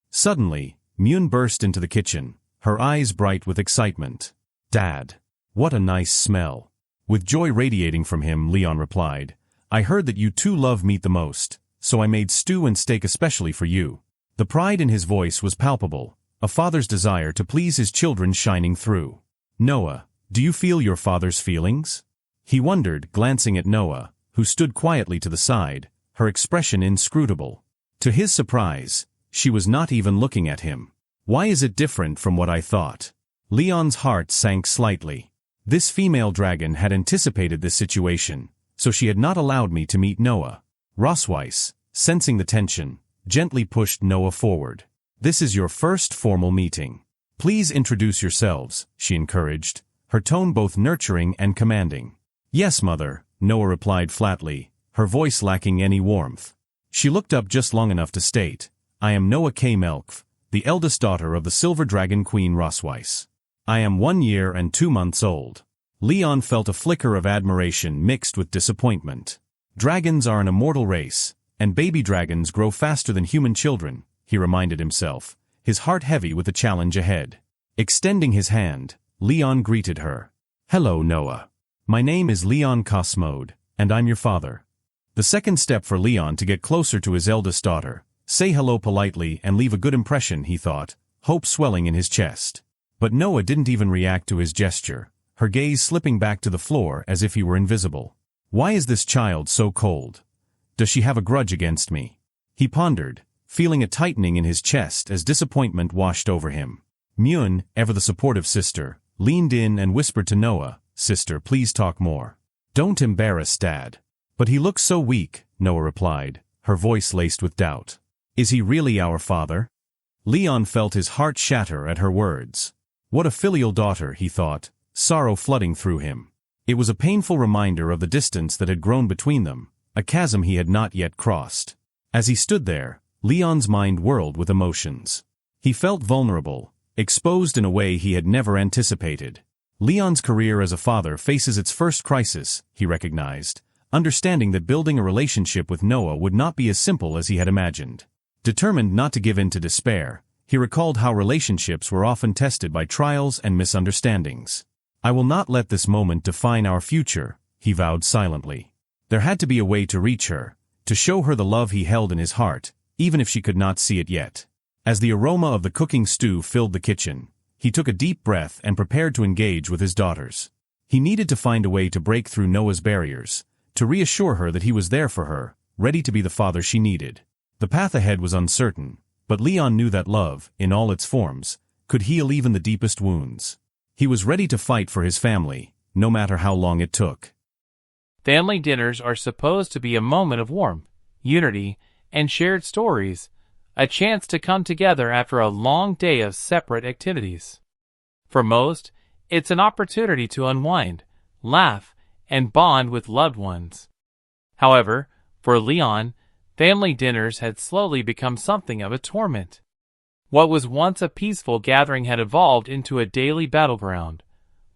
Suddenly, Myun burst into the kitchen, her eyes bright with excitement. Dad. What a nice smell. With joy radiating from him, Leon replied, I heard that you two love meat the most, so I made stew and steak especially for you. The pride in his voice was palpable, a father's desire to please his children shining through. Noah, do you feel your father's feelings? He wondered, glancing at Noah, who stood quietly to the side, her expression inscrutable. To his surprise, she was not even looking at him. Why is it different from what I thought? Leon's heart sank slightly. This female dragon had anticipated this situation, so she had not allowed me to meet Noah. Rosweiss, sensing the tension, gently pushed Noah forward. This is your first formal meeting. Please introduce yourselves, she encouraged, her tone both nurturing and commanding. Yes, mother, Noah replied flatly, her voice lacking any warmth. She looked up just long enough to state, I am Noah K. Melkv, the eldest daughter of the Silver Dragon Queen Rosweiss. I am 1 year and 2 months old. Leon felt a flicker of admiration mixed with disappointment. Dragons are an immortal race, and baby dragons grow faster than human children, he reminded himself, his heart heavy with the challenge ahead. Extending his hand, Leon greeted her. Hello, Noah. My name is Leon Cosmode, and I'm your father. The second step for Leon to get closer to his eldest daughter, say hello politely and leave a good impression, he thought, hope swelling in his chest. But Noah didn't even react to his gesture, her gaze slipping back to the floor as if he were invisible. Why is this child so cold? Does she have a grudge against me? He pondered, feeling a tightening in his chest as disappointment washed over him. Myun, ever the supportive sister, leaned in and whispered to Noah, Sister, please talk more. Don't embarrass Dad. But he looks so weak, Noah replied, her voice laced with doubt. Is he really our father? Leon felt his heart shatter at her words. What a filial daughter, he thought, sorrow flooding through him. It was a painful reminder of the distance that had grown between them, a chasm he had not yet crossed. As he stood there, Leon's mind whirled with emotions. He felt vulnerable, exposed in a way he had never anticipated. Leon's career as a father faces its first crisis, he recognized, understanding that building a relationship with Noah would not be as simple as he had imagined. Determined not to give in to despair, he recalled how relationships were often tested by trials and misunderstandings. "I will not let this moment define our future," he vowed silently. There had to be a way to reach her, to show her the love he held in his heart, even if she could not see it yet. As the aroma of the cooking stew filled the kitchen, he took a deep breath and prepared to engage with his daughters. He needed to find a way to break through Noah's barriers, to reassure her that he was there for her, ready to be the father she needed. The path ahead was uncertain, but Leon knew that love, in all its forms, could heal even the deepest wounds. He was ready to fight for his family, no matter how long it took. Family dinners are supposed to be a moment of warmth, unity, and shared stories, a chance to come together after a long day of separate activities. For most, it's an opportunity to unwind, laugh, and bond with loved ones. However, for Leon, family dinners had slowly become something of a torment. What was once a peaceful gathering had evolved into a daily battleground,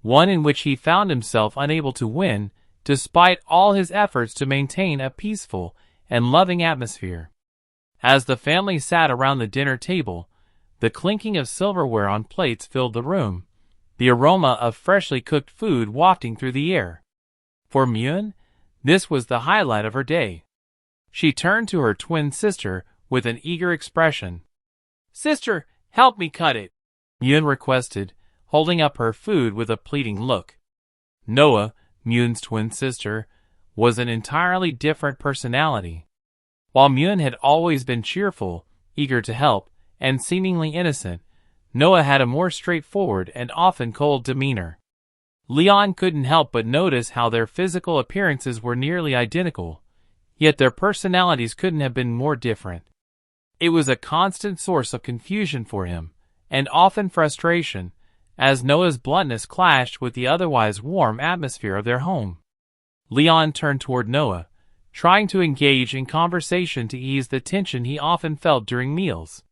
one in which he found himself unable to win despite all his efforts to maintain a peaceful and loving atmosphere. As the family sat around the dinner table, the clinking of silverware on plates filled the room, the aroma of freshly cooked food wafting through the air. For Myun, this was the highlight of her day. She turned to her twin sister with an eager expression. "Sister, help me cut it," Myun requested, holding up her food with a pleading look. Noah, Myun's twin sister, was an entirely different personality. While Myun had always been cheerful, eager to help, and seemingly innocent, Noah had a more straightforward and often cold demeanor. Leon couldn't help but notice how their physical appearances were nearly identical, yet their personalities couldn't have been more different. It was a constant source of confusion for him, and often frustration, as Noah's bluntness clashed with the otherwise warm atmosphere of their home. Leon turned toward Noah, trying to engage in conversation to ease the tension he often felt during meals.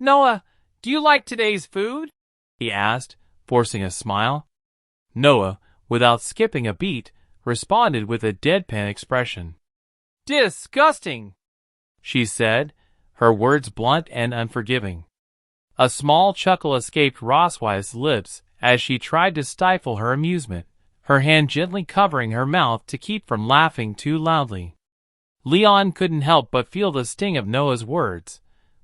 "Noah, do you like today's food?" he asked, forcing a smile. Noah, without skipping a beat, responded with a deadpan expression. "Disgusting," she said, her words blunt and unforgiving. A small chuckle escaped Roswise's lips as she tried to stifle her amusement, her hand gently covering her mouth to keep from laughing too loudly. Leon couldn't help but feel the sting of Noah's words,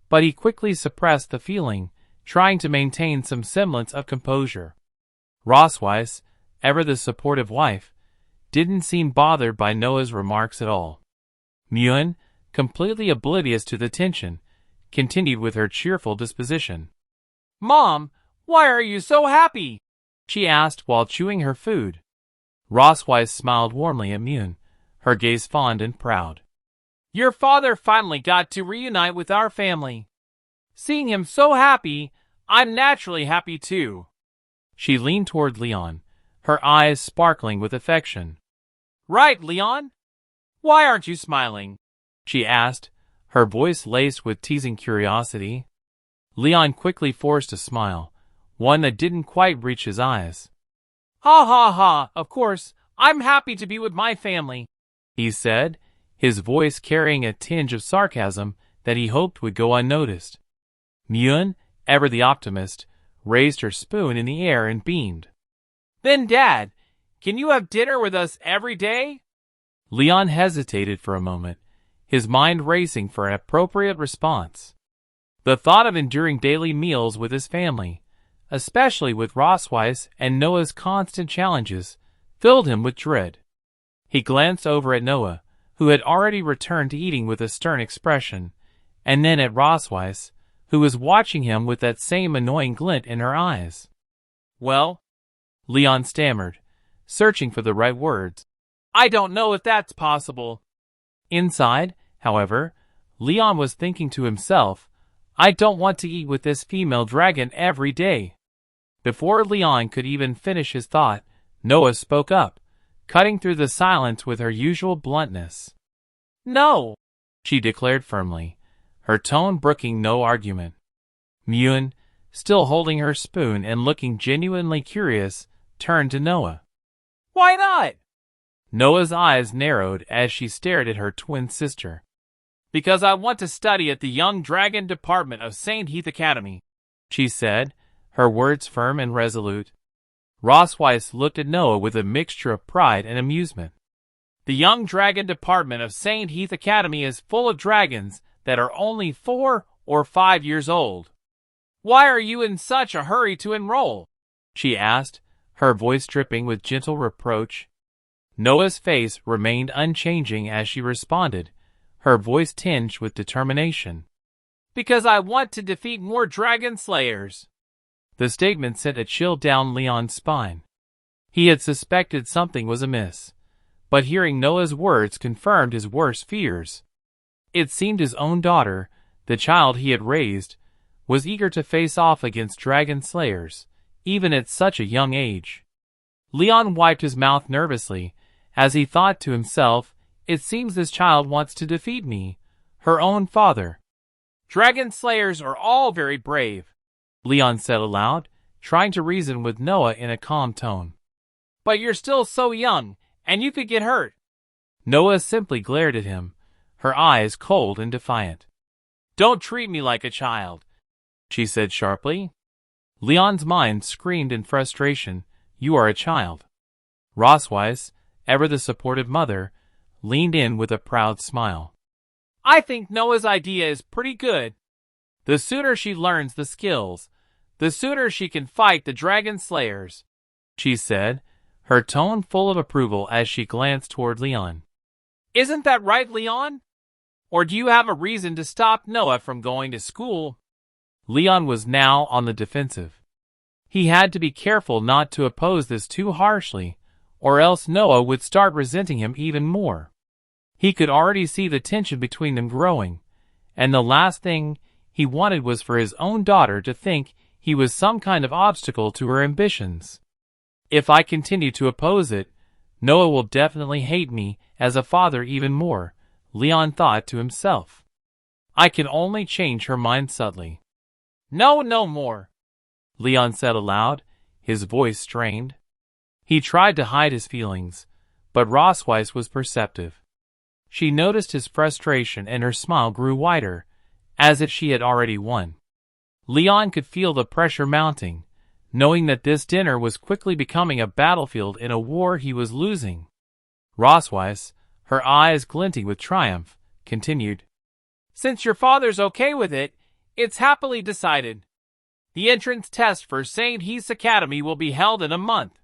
but he quickly suppressed the feeling, trying to maintain some semblance of composure. Roswise, ever the supportive wife, didn't seem bothered by Noah's remarks at all. Myun, completely oblivious to the tension, continued with her cheerful disposition. "Mom, why are you so happy?" she asked while chewing her food. Roswise smiled warmly at Myun, her gaze fond and proud. "Your father finally got to reunite with our family. Seeing him so happy, I'm naturally happy too." She leaned toward Leon, her eyes sparkling with affection. "Right, Leon? Why aren't you smiling?" she asked, her voice laced with teasing curiosity. Leon quickly forced a smile, one that didn't quite reach his eyes. "Ha ha ha, of course, I'm happy to be with my family," he said, his voice carrying a tinge of sarcasm that he hoped would go unnoticed. Myun, ever the optimist, raised her spoon in the air and beamed. "Then Dad, can you have dinner with us every day?" Leon hesitated for a moment, his mind racing for an appropriate response. The thought of enduring daily meals with his family, especially with Roswise and Noah's constant challenges, filled him with dread. He glanced over at Noah, who had already returned to eating with a stern expression, and then at Roswise, who was watching him with that same annoying glint in her eyes. "Well," Leon stammered, searching for the right words, "I don't know if that's possible." Inside, however, Leon was thinking to himself, "I don't want to eat with this female dragon every day." Before Leon could even finish his thought, Noah spoke up, cutting through the silence with her usual bluntness. "No," she declared firmly, her tone brooking no argument. Myun, still holding her spoon and looking genuinely curious, turned to Noah. Why not? Noah's eyes narrowed as she stared at her twin sister. Because I want to study at the Young Dragon Department of St. Heath Academy, she said, her words firm and resolute. Rossweiss looked at Noah with a mixture of pride and amusement. The Young Dragon Department of St. Heath Academy is full of dragons that are only 4 or 5 years old. Why are you in such a hurry to enroll? She asked, her voice dripping with gentle reproach. Noah's face remained unchanging as she responded, her voice tinged with determination. Because I want to defeat more dragon slayers. The statement sent a chill down Leon's spine. He had suspected something was amiss, but hearing Noah's words confirmed his worst fears. It seemed his own daughter, the child he had raised, was eager to face off against dragon slayers, even at such a young age. Leon wiped his mouth nervously, as he thought to himself, it seems this child wants to defeat me, her own father. Dragon slayers are all very brave, Leon said aloud, trying to reason with Noah in a calm tone. But you're still so young, and you could get hurt. Noah simply glared at him, her eyes cold and defiant. Don't treat me like a child, she said sharply. Leon's mind screamed in frustration, you are a child. Rossweiss, ever the supportive mother, leaned in with a proud smile. I think Noah's idea is pretty good. The sooner she learns the skills, the sooner she can fight the dragon slayers, she said, her tone full of approval as she glanced toward Leon. Isn't that right, Leon? Or do you have a reason to stop Noah from going to school? Leon was now on the defensive. He had to be careful not to oppose this too harshly, or else Noah would start resenting him even more. He could already see the tension between them growing, and the last thing he wanted was for his own daughter to think he was some kind of obstacle to her ambitions. If I continue to oppose it, Noah will definitely hate me as a father even more, Leon thought to himself. I can only change her mind subtly. No more, Leon said aloud, his voice strained. He tried to hide his feelings, but Rossweiss was perceptive. She noticed his frustration and her smile grew wider, as if she had already won. Leon could feel the pressure mounting, knowing that this dinner was quickly becoming a battlefield in a war he was losing. Rossweiss, her eyes glinting with triumph, continued. Since your father's okay with it, it's happily decided. The entrance test for St. Heath's Academy will be held in a month.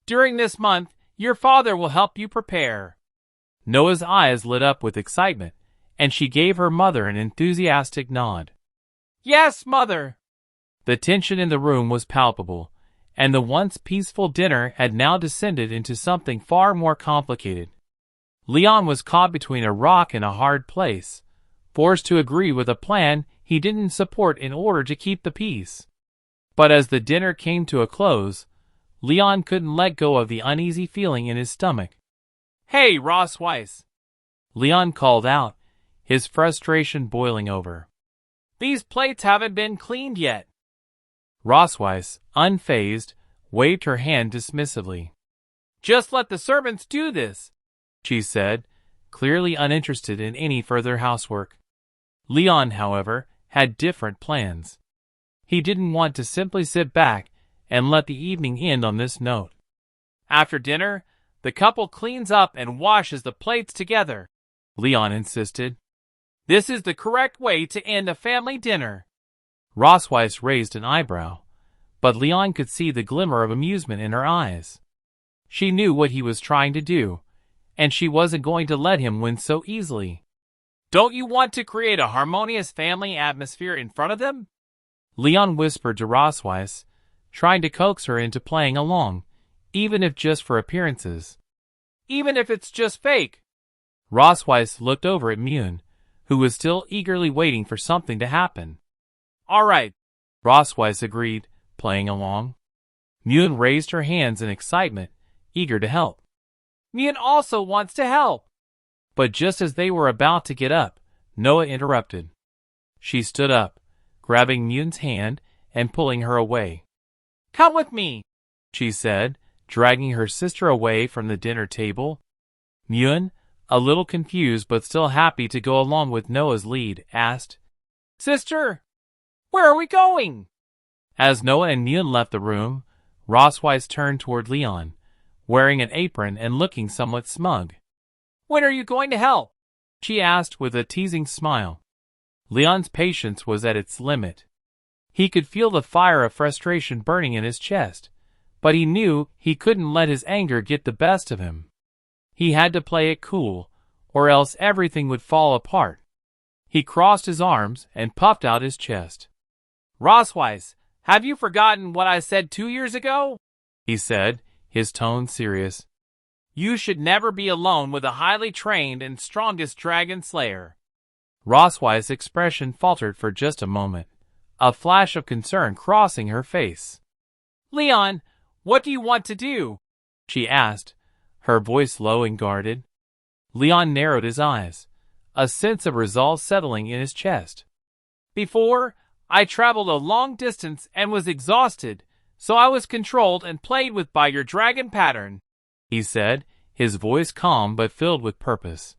During this month, your father will help you prepare. Noah's eyes lit up with excitement, and she gave her mother an enthusiastic nod. Yes, Mother! The tension in the room was palpable, and the once peaceful dinner had now descended into something far more complicated. Leon was caught between a rock and a hard place, forced to agree with a plan he didn't support in order to keep the peace. But as the dinner came to a close, Leon couldn't let go of the uneasy feeling in his stomach. Hey, Rossweiss! Leon called out, his frustration boiling over. These plates haven't been cleaned yet. Rossweiss, unfazed, waved her hand dismissively. Just let the servants do this, she said, clearly uninterested in any further housework. Leon, however, had different plans. He didn't want to simply sit back and let the evening end on this note. After dinner, the couple cleans up and washes the plates together, Leon insisted. This is the correct way to end a family dinner. Rossweiss raised an eyebrow, but Leon could see the glimmer of amusement in her eyes. She knew what he was trying to do, and she wasn't going to let him win so easily. Don't you want to create a harmonious family atmosphere in front of them? Leon whispered to Rossweiss, trying to coax her into playing along, even if just for appearances. Even if it's just fake. Rossweiss looked over at Mune, who was still eagerly waiting for something to happen. All right, Rossweiss agreed, playing along. Mune raised her hands in excitement, eager to help. Mune also wants to help. But just as they were about to get up, Noah interrupted. She stood up, grabbing Mune's hand and pulling her away. Come with me, she said, dragging her sister away from the dinner table. Myun, a little confused but still happy to go along with Noah's lead, asked, "Sister, where are we going?" As Noah and Myun left the room, Roswise turned toward Leon, wearing an apron and looking somewhat smug. "When are you going to help?" she asked with a teasing smile. Leon's patience was at its limit. He could feel the fire of frustration burning in his chest, but he knew he couldn't let his anger get the best of him. He had to play it cool, or else everything would fall apart. He crossed his arms and puffed out his chest. "Roswise, have you forgotten what I said 2 years ago?" he said, his tone serious. "You should never be alone with the highly trained and strongest dragon slayer." Roswise's expression faltered for just a moment, a flash of concern crossing her face. "Leon, what do you want to do?" she asked, her voice low and guarded. Leon narrowed his eyes, a sense of resolve settling in his chest. "Before, I traveled a long distance and was exhausted, so I was controlled and played with by your dragon pattern," he said, his voice calm but filled with purpose.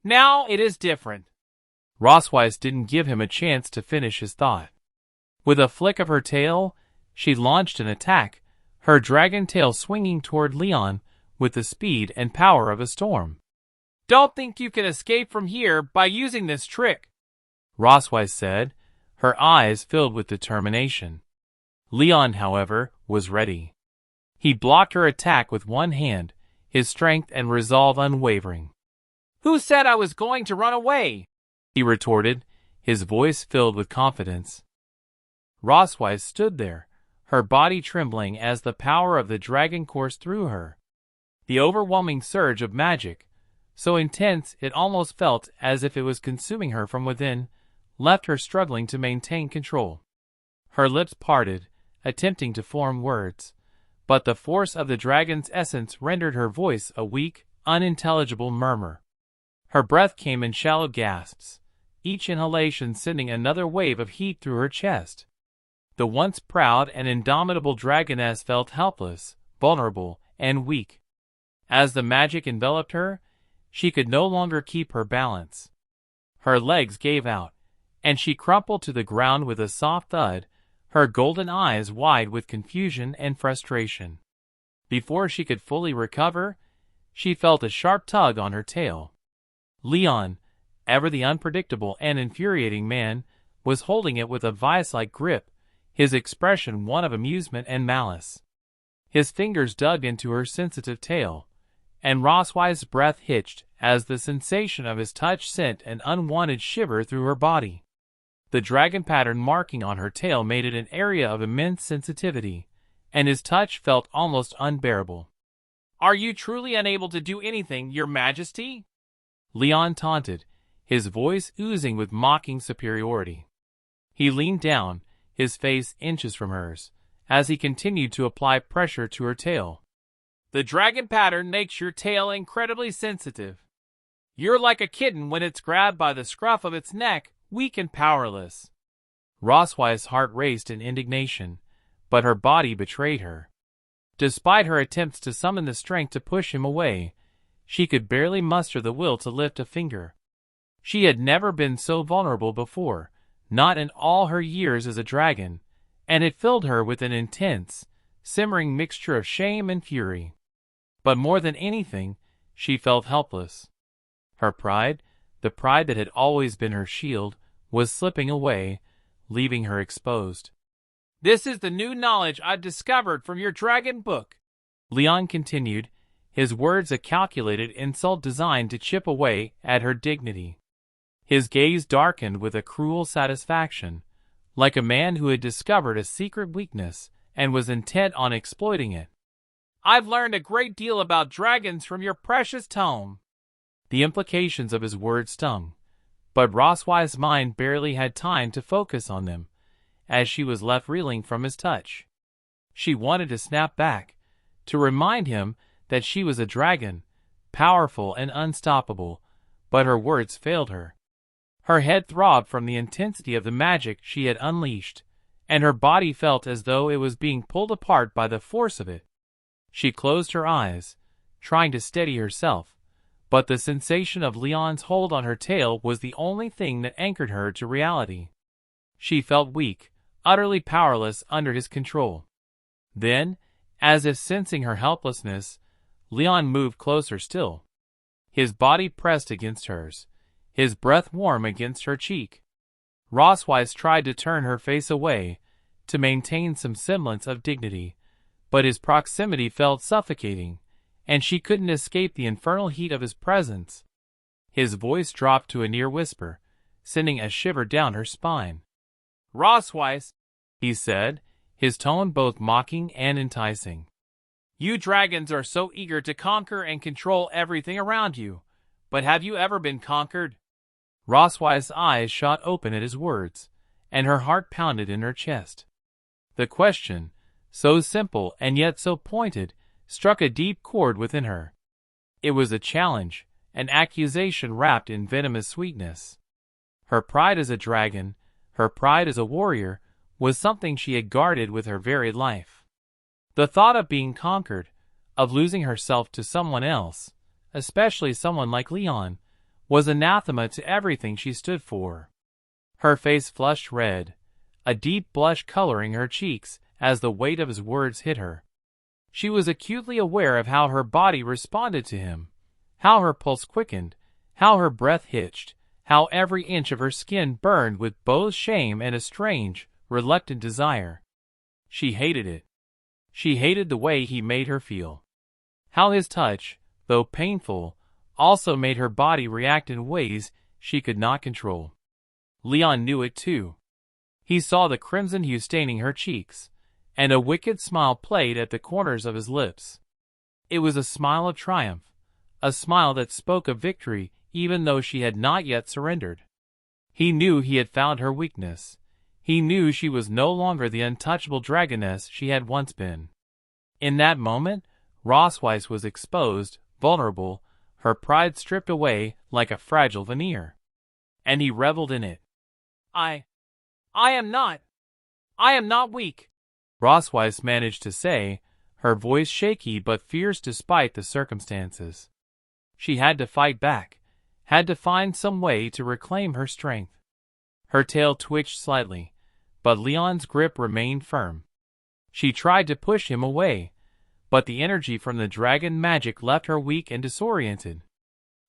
"Now it is different." Roswise didn't give him a chance to finish his thought. With a flick of her tail, she launched an attack, her dragon tail swinging toward Leon with the speed and power of a storm. "Don't think you can escape from here by using this trick," Roswise said, her eyes filled with determination. Leon, however, was ready. He blocked her attack with one hand, his strength and resolve unwavering. "Who said I was going to run away?" he retorted, his voice filled with confidence. Roswise stood there, her body trembling as the power of the dragon coursed through her. The overwhelming surge of magic, so intense it almost felt as if it was consuming her from within, left her struggling to maintain control. Her lips parted, attempting to form words, but the force of the dragon's essence rendered her voice a weak, unintelligible murmur. Her breath came in shallow gasps, each inhalation sending another wave of heat through her chest. The once proud and indomitable dragoness felt helpless, vulnerable, and weak. As the magic enveloped her, she could no longer keep her balance. Her legs gave out, and she crumpled to the ground with a soft thud, her golden eyes wide with confusion and frustration. Before she could fully recover, she felt a sharp tug on her tail. Leon, ever the unpredictable and infuriating man, was holding it with a vice-like grip, his expression one of amusement and malice. His fingers dug into her sensitive tail, and Roswise's breath hitched as the sensation of his touch sent an unwanted shiver through her body. The dragon pattern marking on her tail made it an area of immense sensitivity, and his touch felt almost unbearable. "Are you truly unable to do anything, Your Majesty?" Leon taunted, his voice oozing with mocking superiority. He leaned down, his face inches from hers, as he continued to apply pressure to her tail. "The dragon pattern makes your tail incredibly sensitive. You're like a kitten when it's grabbed by the scruff of its neck, weak and powerless." Roswise's heart raced in indignation, but her body betrayed her. Despite her attempts to summon the strength to push him away, she could barely muster the will to lift a finger. She had never been so vulnerable before, not in all her years as a dragon, and it filled her with an intense, simmering mixture of shame and fury. But more than anything, she felt helpless. Her pride, the pride that had always been her shield, was slipping away, leaving her exposed. "This is the new knowledge I've discovered from your dragon book," Leon continued, his words a calculated insult designed to chip away at her dignity. His gaze darkened with a cruel satisfaction, like a man who had discovered a secret weakness and was intent on exploiting it. "I've learned a great deal about dragons from your precious tome." The implications of his words stung, but Roswise's mind barely had time to focus on them, as she was left reeling from his touch. She wanted to snap back, to remind him that she was a dragon, powerful and unstoppable, but her words failed her. Her head throbbed from the intensity of the magic she had unleashed, and her body felt as though it was being pulled apart by the force of it. She closed her eyes, trying to steady herself, but the sensation of Leon's hold on her tail was the only thing that anchored her to reality. She felt weak, utterly powerless under his control. Then, as if sensing her helplessness, Leon moved closer still. His body pressed against hers, his breath warm against her cheek. Rossweiss tried to turn her face away, to maintain some semblance of dignity, but his proximity felt suffocating, and she couldn't escape the infernal heat of his presence. His voice dropped to a near whisper, sending a shiver down her spine. "Rossweiss," he said, his tone both mocking and enticing. "You dragons are so eager to conquer and control everything around you, but have you ever been conquered?" Rossweiss' eyes shot open at his words, and her heart pounded in her chest. The question, so simple and yet so pointed, struck a deep chord within her. It was a challenge, an accusation wrapped in venomous sweetness. Her pride as a dragon, her pride as a warrior, was something she had guarded with her very life. The thought of being conquered, of losing herself to someone else, especially someone like Leon, was anathema to everything she stood for. Her face flushed red, a deep blush coloring her cheeks as the weight of his words hit her. She was acutely aware of how her body responded to him, how her pulse quickened, how her breath hitched, how every inch of her skin burned with both shame and a strange, reluctant desire. She hated it. She hated the way he made her feel. How his touch, though painful, also made her body react in ways she could not control. Leon knew it too. He saw the crimson hue staining her cheeks, and a wicked smile played at the corners of his lips. It was a smile of triumph, a smile that spoke of victory even though she had not yet surrendered. He knew he had found her weakness. He knew she was no longer the untouchable dragoness she had once been. In that moment, Rossweiss was exposed, vulnerable, her pride stripped away like a fragile veneer. And he reveled in it. I am not weak," Rossweiss managed to say, her voice shaky but fierce despite the circumstances. She had to fight back, had to find some way to reclaim her strength. Her tail twitched slightly, but Leon's grip remained firm. She tried to push him away, but the energy from the dragon magic left her weak and disoriented.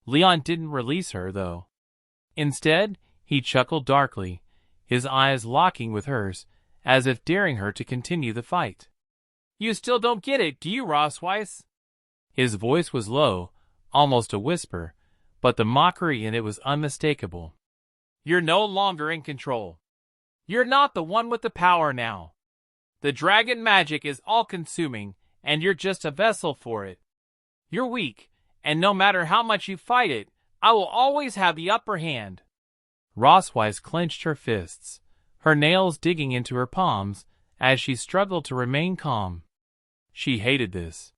Leon didn't release her, though. Instead, he chuckled darkly, his eyes locking with hers, as if daring her to continue the fight. "You still don't get it, do you, Rossweiss?" His voice was low, almost a whisper, but the mockery in it was unmistakable. "You're no longer in control. You're not the one with the power now. The dragon magic is all-consuming, and you're just a vessel for it. You're weak, and no matter how much you fight it, I will always have the upper hand." Rossweiss clenched her fists, her nails digging into her palms, as she struggled to remain calm. She hated this.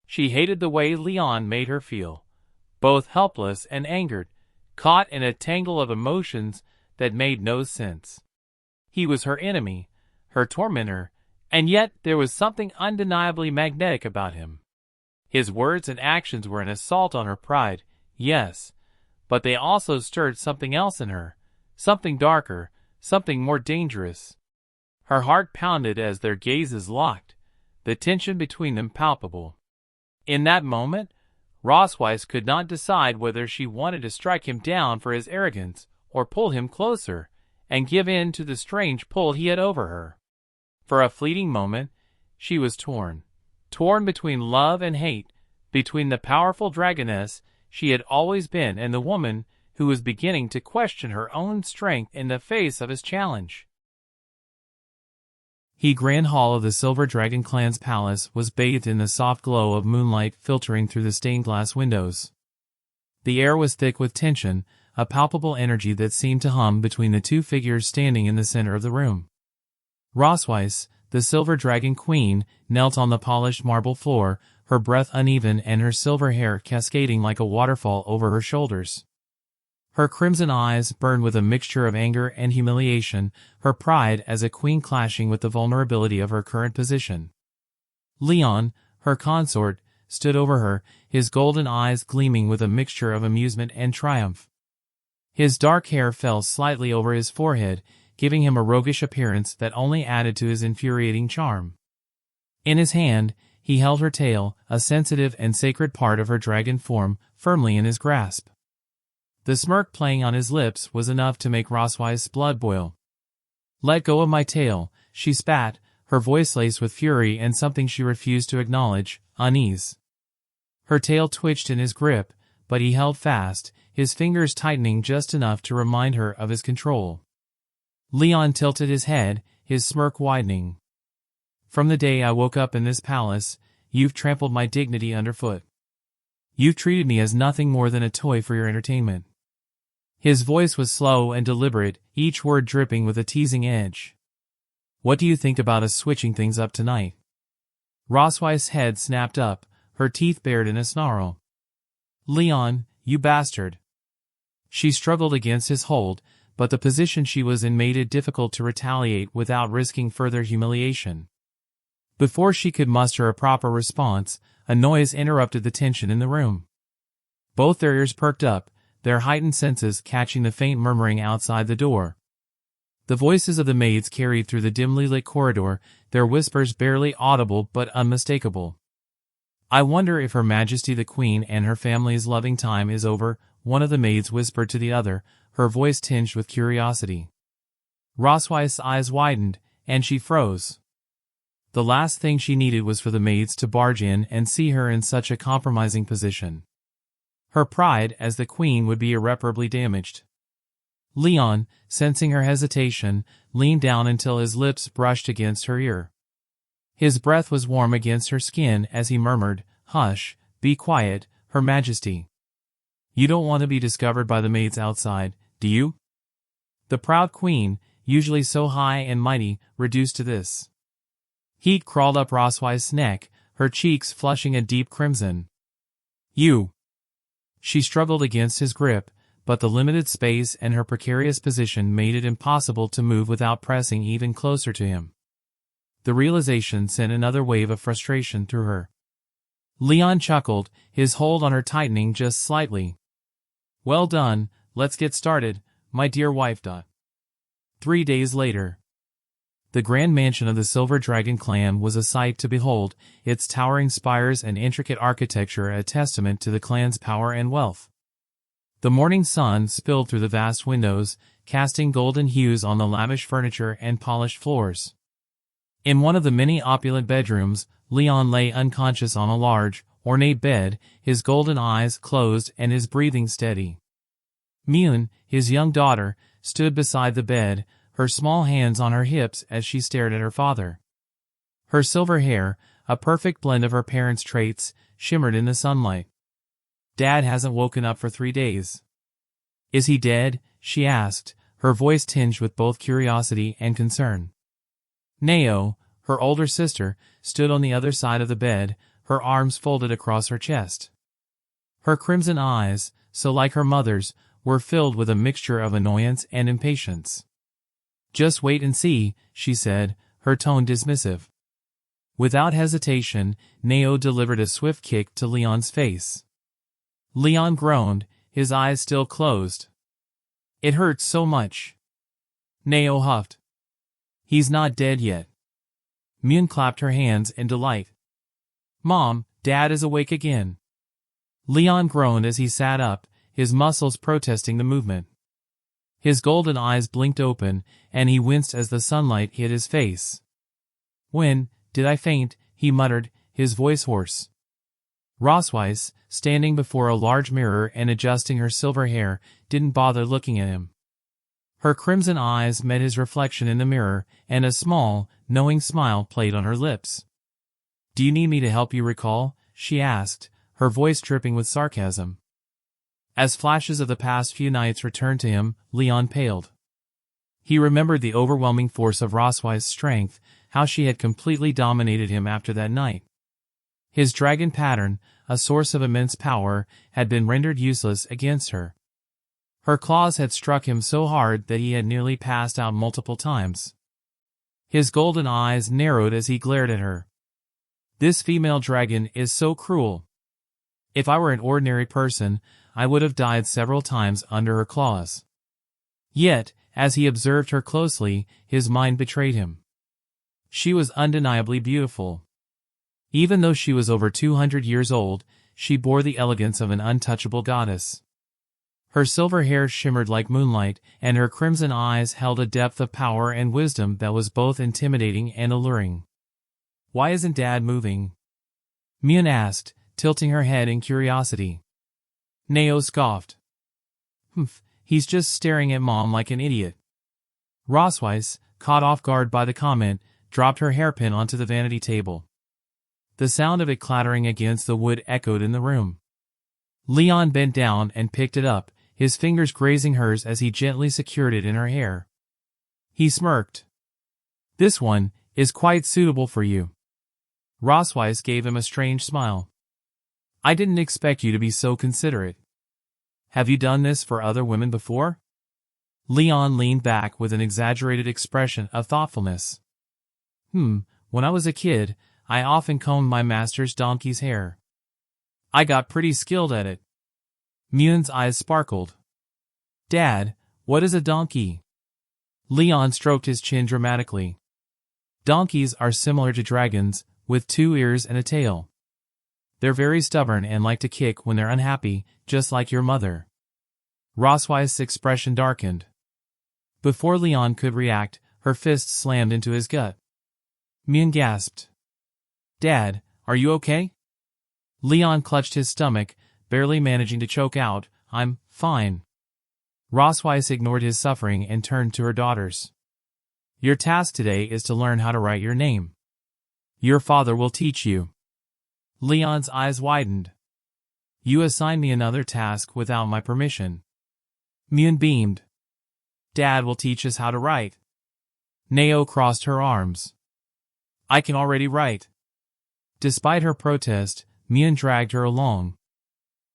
She hated the way Leon made her feel, both helpless and angered, caught in a tangle of emotions that made no sense. He was her enemy, her tormentor, and yet there was something undeniably magnetic about him. His words and actions were an assault on her pride, yes, but they also stirred something else in her, something darker, something more dangerous. Her heart pounded as their gazes locked, the tension between them palpable. In that moment, Rossweiss could not decide whether she wanted to strike him down for his arrogance or pull him closer and give in to the strange pull he had over her. For a fleeting moment, she was torn between love and hate, between the powerful dragoness she had always been and the woman who was beginning to question her own strength in the face of his challenge. The grand hall of the Silver Dragon clan's palace was bathed in the soft glow of moonlight filtering through the stained glass windows. The air was thick with tension, a palpable energy that seemed to hum between the two figures standing in the center of the room. Rossweiss, the Silver Dragon Queen, knelt on the polished marble floor, her breath uneven and her silver hair cascading like a waterfall over her shoulders. Her crimson eyes burned with a mixture of anger and humiliation, her pride as a queen clashing with the vulnerability of her current position. Leon, her consort, stood over her, his golden eyes gleaming with a mixture of amusement and triumph. His dark hair fell slightly over his forehead, giving him a roguish appearance that only added to his infuriating charm. In his hand, he held her tail, a sensitive and sacred part of her dragon form, firmly in his grasp. The smirk playing on his lips was enough to make Roswei's blood boil. "Let go of my tail," she spat, her voice laced with fury and something she refused to acknowledge, unease. Her tail twitched in his grip, but he held fast, his fingers tightening just enough to remind her of his control. Leon tilted his head, his smirk widening. "From the day I woke up in this palace, you've trampled my dignity underfoot. You've treated me as nothing more than a toy for your entertainment." His voice was slow and deliberate, each word dripping with a teasing edge. "What do you think about us switching things up tonight?" Roswei's head snapped up, her teeth bared in a snarl. "Leon, you bastard." She struggled against his hold, but the position she was in made it difficult to retaliate without risking further humiliation. Before she could muster a proper response, a noise interrupted the tension in the room. Both their ears perked up, their heightened senses catching the faint murmuring outside the door. The voices of the maids carried through the dimly lit corridor, their whispers barely audible but unmistakable. "I wonder if Her Majesty the Queen and her family's loving time is over," one of the maids whispered to the other, her voice tinged with curiosity. Roswei's eyes widened, and she froze. The last thing she needed was for the maids to barge in and see her in such a compromising position. Her pride as the queen would be irreparably damaged. Leon, sensing her hesitation, leaned down until his lips brushed against her ear. His breath was warm against her skin as he murmured, "Hush, be quiet, Her Majesty. You don't want to be discovered by the maids outside, do you?" The proud queen, usually so high and mighty, reduced to this. Heat crawled up Roswei's neck, her cheeks flushing a deep crimson. "You." She struggled against his grip, but the limited space and her precarious position made it impossible to move without pressing even closer to him. The realization sent another wave of frustration through her. Leon chuckled, his hold on her tightening just slightly. "Well done, let's get started, my dear wife." 3 days later. The grand mansion of the Silver Dragon clan was a sight to behold, its towering spires and intricate architecture a testament to the clan's power and wealth. The morning sun spilled through the vast windows, casting golden hues on the lavish furniture and polished floors. In one of the many opulent bedrooms, Leon lay unconscious on a large, ornate bed, his golden eyes closed and his breathing steady. Myun, his young daughter, stood beside the bed, her small hands on her hips as she stared at her father. Her silver hair, a perfect blend of her parents' traits, shimmered in the sunlight. "Dad hasn't woken up for 3 days. Is he dead?" she asked, her voice tinged with both curiosity and concern. Nao, her older sister, stood on the other side of the bed, her arms folded across her chest. Her crimson eyes, so like her mother's, were filled with a mixture of annoyance and impatience. "Just wait and see," she said, her tone dismissive. Without hesitation, Nao delivered a swift kick to Leon's face. Leon groaned, his eyes still closed. "It hurts so much." Nao huffed. "He's not dead yet." Myun clapped her hands in delight. "Mom, Dad is awake again." Leon groaned as he sat up, his muscles protesting the movement. His golden eyes blinked open, and he winced as the sunlight hit his face. "When did I faint?" he muttered, his voice hoarse. Rosweiss, standing before a large mirror and adjusting her silver hair, didn't bother looking at him. Her crimson eyes met his reflection in the mirror, and a small, knowing smile played on her lips. "Do you need me to help you recall?" she asked, her voice dripping with sarcasm. As flashes of the past few nights returned to him, Leon paled. He remembered the overwhelming force of Roswei's strength, how she had completely dominated him after that night. His dragon pattern, a source of immense power, had been rendered useless against her. Her claws had struck him so hard that he had nearly passed out multiple times. His golden eyes narrowed as he glared at her. This female dragon is so cruel. If I were an ordinary person, I would have died several times under her claws. Yet, as he observed her closely, his mind betrayed him. She was undeniably beautiful. Even though she was over 200 years old, she bore the elegance of an untouchable goddess. Her silver hair shimmered like moonlight, and her crimson eyes held a depth of power and wisdom that was both intimidating and alluring. "Why isn't Dad moving?" Myun asked, tilting her head in curiosity. Neo scoffed. "Humph, he's just staring at Mom like an idiot." Rosweiss, caught off guard by the comment, dropped her hairpin onto the vanity table. The sound of it clattering against the wood echoed in the room. Leon bent down and picked it up, his fingers grazing hers as he gently secured it in her hair. He smirked. "This one is quite suitable for you." Rosweiss gave him a strange smile. "I didn't expect you to be so considerate. Have you done this for other women before?" Leon leaned back with an exaggerated expression of thoughtfulness. When I was a kid, I often combed my master's donkey's hair. I got pretty skilled at it." Myun's eyes sparkled. "Dad, what is a donkey?" Leon stroked his chin dramatically. "Donkeys are similar to dragons, with 2 ears and a tail. They're very stubborn and like to kick when they're unhappy, just like your mother." Rosweiss' expression darkened. Before Leon could react, her fist slammed into his gut. Myun gasped. "Dad, are you okay?" Leon clutched his stomach, barely managing to choke out, "I'm fine." Rosweiss ignored his suffering and turned to her daughters. "Your task today is to learn how to write your name. Your father will teach you." Leon's eyes widened. "You assign me another task without my permission." Myun beamed. "Dad will teach us how to write." Neo crossed her arms. "I can already write." Despite her protest, Myun dragged her along.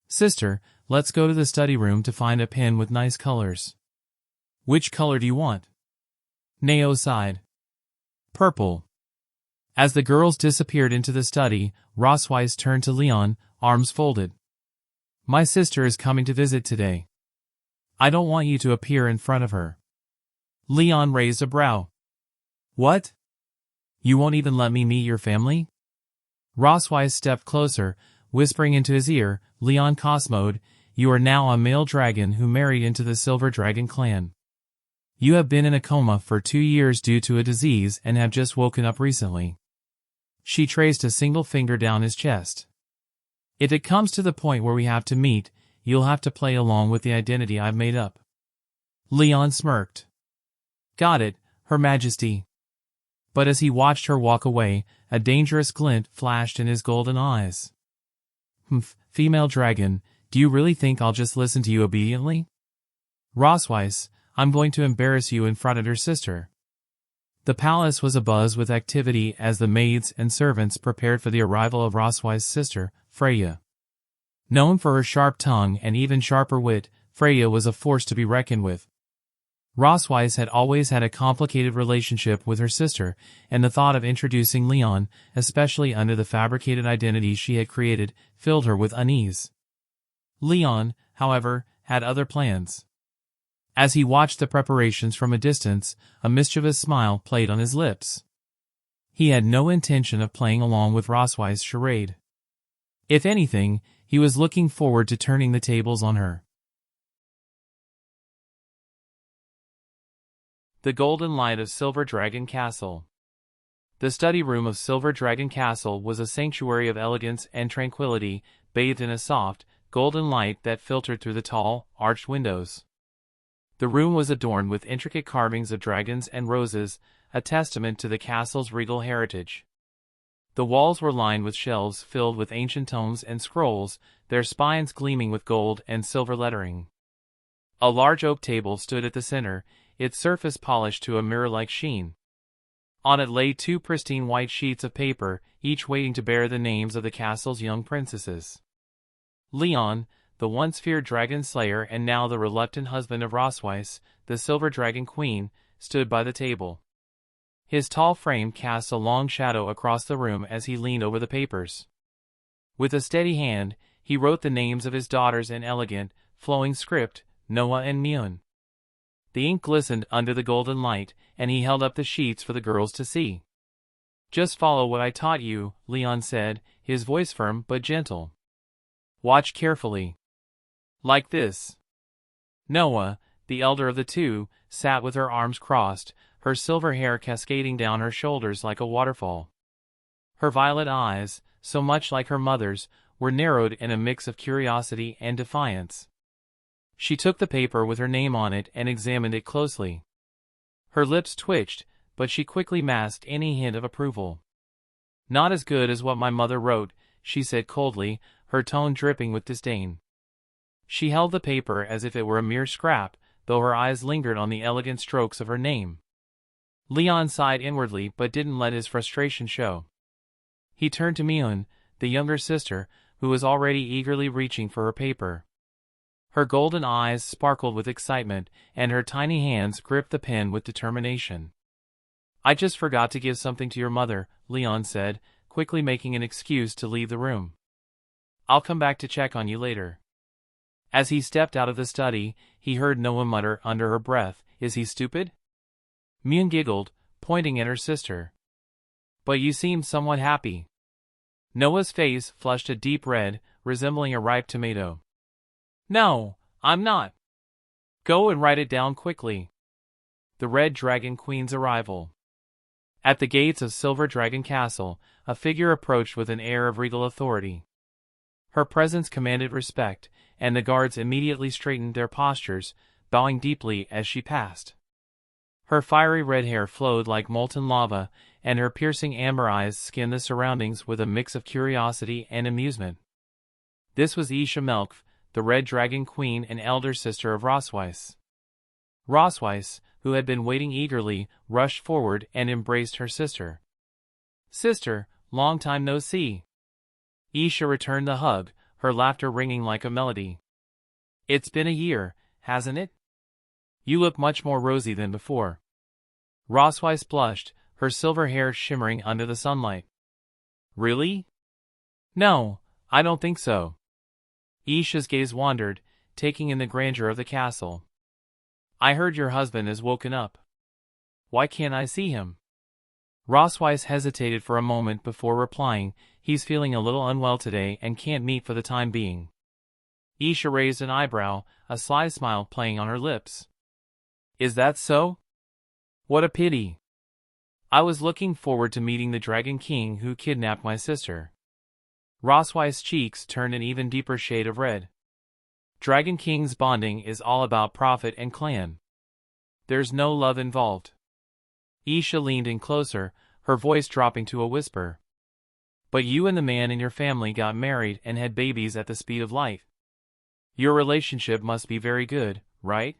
"Sister, let's go to the study room to find a pen with nice colors." "Which color do you want?" Neo sighed. "Purple." As the girls disappeared into the study, Rosweiss turned to Leon, arms folded. "My sister is coming to visit today. I don't want you to appear in front of her." Leon raised a brow. "What? You won't even let me meet your family?" Rosweiss stepped closer, whispering into his ear, "Leon Cosmode, you are now a male dragon who married into the Silver Dragon clan. You have been in a coma for 2 years due to a disease and have just woken up recently." She traced a single finger down his chest. "If it comes to the point where we have to meet, you'll have to play along with the identity I've made up." Leon smirked. "Got it, Her Majesty." But as he watched her walk away, a dangerous glint flashed in his golden eyes. Female dragon, do you really think I'll just listen to you obediently?" "Rosweiss, I'm going to embarrass you in front of her sister." The palace was abuzz with activity as the maids and servants prepared for the arrival of Rosweiss' sister, Freya. Known for her sharp tongue and even sharper wit, Freya was a force to be reckoned with. Rosweiss had always had a complicated relationship with her sister, and the thought of introducing Leon, especially under the fabricated identity she had created, filled her with unease. Leon, however, had other plans. As he watched the preparations from a distance, a mischievous smile played on his lips. He had no intention of playing along with Rosweiss' charade. If anything, he was looking forward to turning the tables on her. The Golden Light of Silver Dragon Castle. The study room of Silver Dragon Castle was a sanctuary of elegance and tranquility, bathed in a soft, golden light that filtered through the tall, arched windows. The room was adorned with intricate carvings of dragons and roses, a testament to the castle's regal heritage. The walls were lined with shelves filled with ancient tomes and scrolls, their spines gleaming with gold and silver lettering. A large oak table stood at the center, its surface polished to a mirror-like sheen. On it lay 2 pristine white sheets of paper, each waiting to bear the names of the castle's young princesses. Leon, the once feared dragon slayer and now the reluctant husband of Rosweiss, the Silver Dragon Queen, stood by the table. His tall frame cast a long shadow across the room as he leaned over the papers. With a steady hand, he wrote the names of his daughters in elegant, flowing script, Noah and Myun. The ink glistened under the golden light, and he held up the sheets for the girls to see. "Just follow what I taught you," Leon said, his voice firm but gentle. "Watch carefully. Like this." Noah, the elder of the two, sat with her arms crossed, her silver hair cascading down her shoulders like a waterfall. Her violet eyes, so much like her mother's, were narrowed in a mix of curiosity and defiance. She took the paper with her name on it and examined it closely. Her lips twitched, but she quickly masked any hint of approval. "Not as good as what my mother wrote," she said coldly, her tone dripping with disdain. She held the paper as if it were a mere scrap, though her eyes lingered on the elegant strokes of her name. Leon sighed inwardly but didn't let his frustration show. He turned to Myun, the younger sister, who was already eagerly reaching for her paper. Her golden eyes sparkled with excitement, and her tiny hands gripped the pen with determination. "I just forgot to give something to your mother," Leon said, quickly making an excuse to leave the room. "I'll come back to check on you later." As he stepped out of the study, he heard Noah mutter under her breath, "Is he stupid?" Myun giggled, pointing at her sister. "But you seem somewhat happy." Noah's face flushed a deep red, resembling a ripe tomato. "No, I'm not." "Go and write it down quickly." The Red Dragon Queen's arrival. At the gates of Silver Dragon Castle, a figure approached with an air of regal authority. Her presence commanded respect, and the guards immediately straightened their postures, bowing deeply as she passed. Her fiery red hair flowed like molten lava, and her piercing amber eyes skinned the surroundings with a mix of curiosity and amusement. This was Isha Melkf, the Red Dragon Queen and elder sister of Rosweiss. Rosweiss, who had been waiting eagerly, rushed forward and embraced her sister. "Sister, long time no see." Isha returned the hug, her laughter ringing like a melody. "It's been a year, hasn't it? You look much more rosy than before." Rosweiss blushed, her silver hair shimmering under the sunlight. "Really?" "No, I don't think so." Isha's gaze wandered, taking in the grandeur of the castle. "I heard your husband has woken up. Why can't I see him?" Rosweiss hesitated for a moment before replying, "He's feeling a little unwell today and can't meet for the time being." Isha raised an eyebrow, a sly smile playing on her lips. "Is that so? What a pity. I was looking forward to meeting the Dragon King who kidnapped my sister." Rosweiss' cheeks turned an even deeper shade of red. Dragon King's bonding is all about profit and clan. There's no love involved. Isha leaned in closer, her voice dropping to a whisper. "But you and the man in your family got married and had babies at the speed of light. Your relationship must be very good, right?"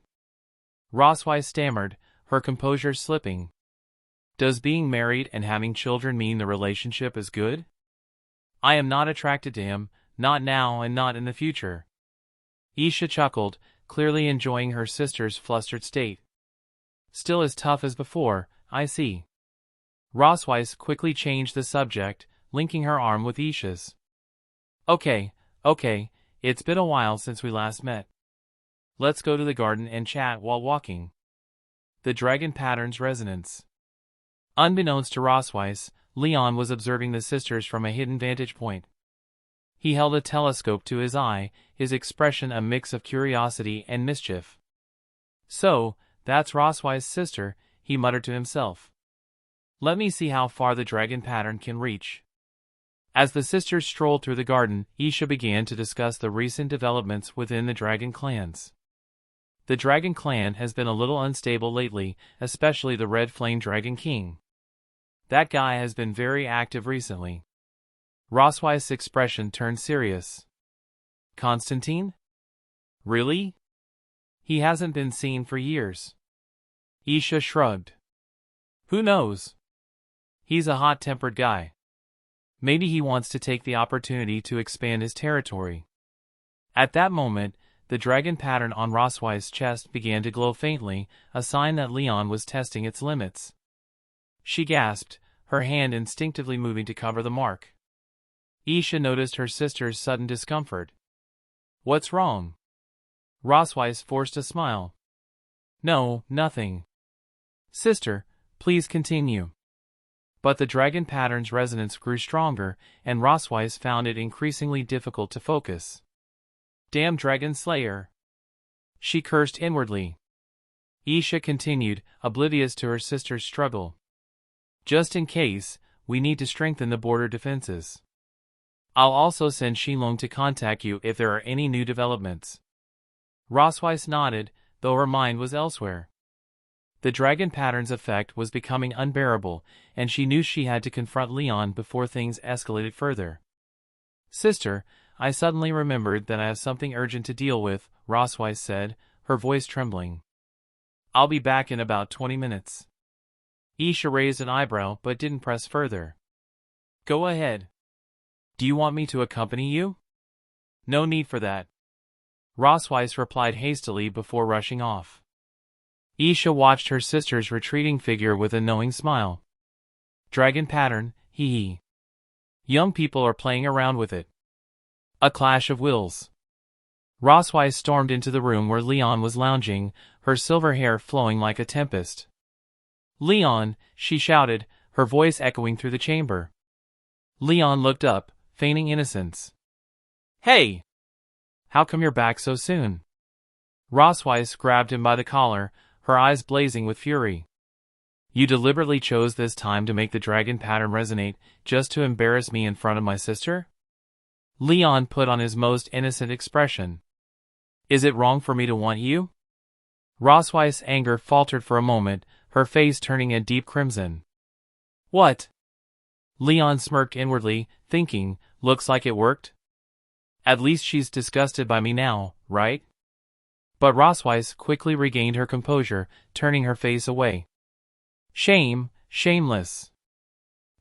Rosweiss stammered, her composure slipping. "Does being married and having children mean the relationship is good? I am not attracted to him, not now and not in the future." Isha chuckled, clearly enjoying her sister's flustered state. "Still as tough as before, I see." Rosweiss quickly changed the subject, linking her arm with Isha's. Okay, it's been a while since we last met. Let's go to the garden and chat while walking." The dragon pattern's resonance. Unbeknownst to Rosweiss, Leon was observing the sisters from a hidden vantage point. He held a telescope to his eye, his expression a mix of curiosity and mischief. "So, that's Rosweiss' sister," he muttered to himself. "Let me see how far the dragon pattern can reach." As the sisters strolled through the garden, Isha began to discuss the recent developments within the dragon clans. The dragon clan has been a little unstable lately, especially the Red Flame Dragon King. That guy has been very active recently. Rosweiss' expression turned serious. "Constantine? Really? He hasn't been seen for years." Isha shrugged. "Who knows? He's a hot-tempered guy. Maybe he wants to take the opportunity to expand his territory." At that moment, the dragon pattern on Rosweiss' chest began to glow faintly, a sign that Leon was testing its limits. she gasped, her hand instinctively moving to cover the mark. Isha noticed her sister's sudden discomfort. What's wrong? Rosweiss forced a smile. No, nothing. Sister, please continue. But the dragon pattern's resonance grew stronger, and Rosweiss found it increasingly difficult to focus. Damn dragon slayer! She cursed inwardly. Isha continued, oblivious to her sister's struggle. Just in case, we need to strengthen the border defenses. I'll also send Xinlong to contact you if there are any new developments. Rosweiss nodded, though her mind was elsewhere. The dragon pattern's effect was becoming unbearable, and she knew she had to confront Leon before things escalated further. Sister, I suddenly remembered that I have something urgent to deal with, Rosweiss said, her voice trembling. I'll be back in about 20 minutes. Isha raised an eyebrow but didn't press further. Go ahead. Do you want me to accompany you? No need for that. Rosweiss replied hastily before rushing off. Isha watched her sister's retreating figure with a knowing smile. Dragon pattern, hee hee. Young people are playing around with it. A clash of wills. Rosweiss stormed into the room where Leon was lounging, her silver hair flowing like a tempest. Leon, she shouted, her voice echoing through the chamber. Leon looked up, feigning innocence. Hey! How come you're back so soon? Rosweiss grabbed him by the collar, her eyes blazing with fury. You deliberately chose this time to make the dragon pattern resonate, just to embarrass me in front of my sister? Leon put on his most innocent expression. Is it wrong for me to want you? Rosweiss' anger faltered for a moment, her face turning a deep crimson. What? Leon smirked inwardly, thinking, looks like it worked. At least she's disgusted by me now, right? But Rosweiss quickly regained her composure, turning her face away. Shame, shameless.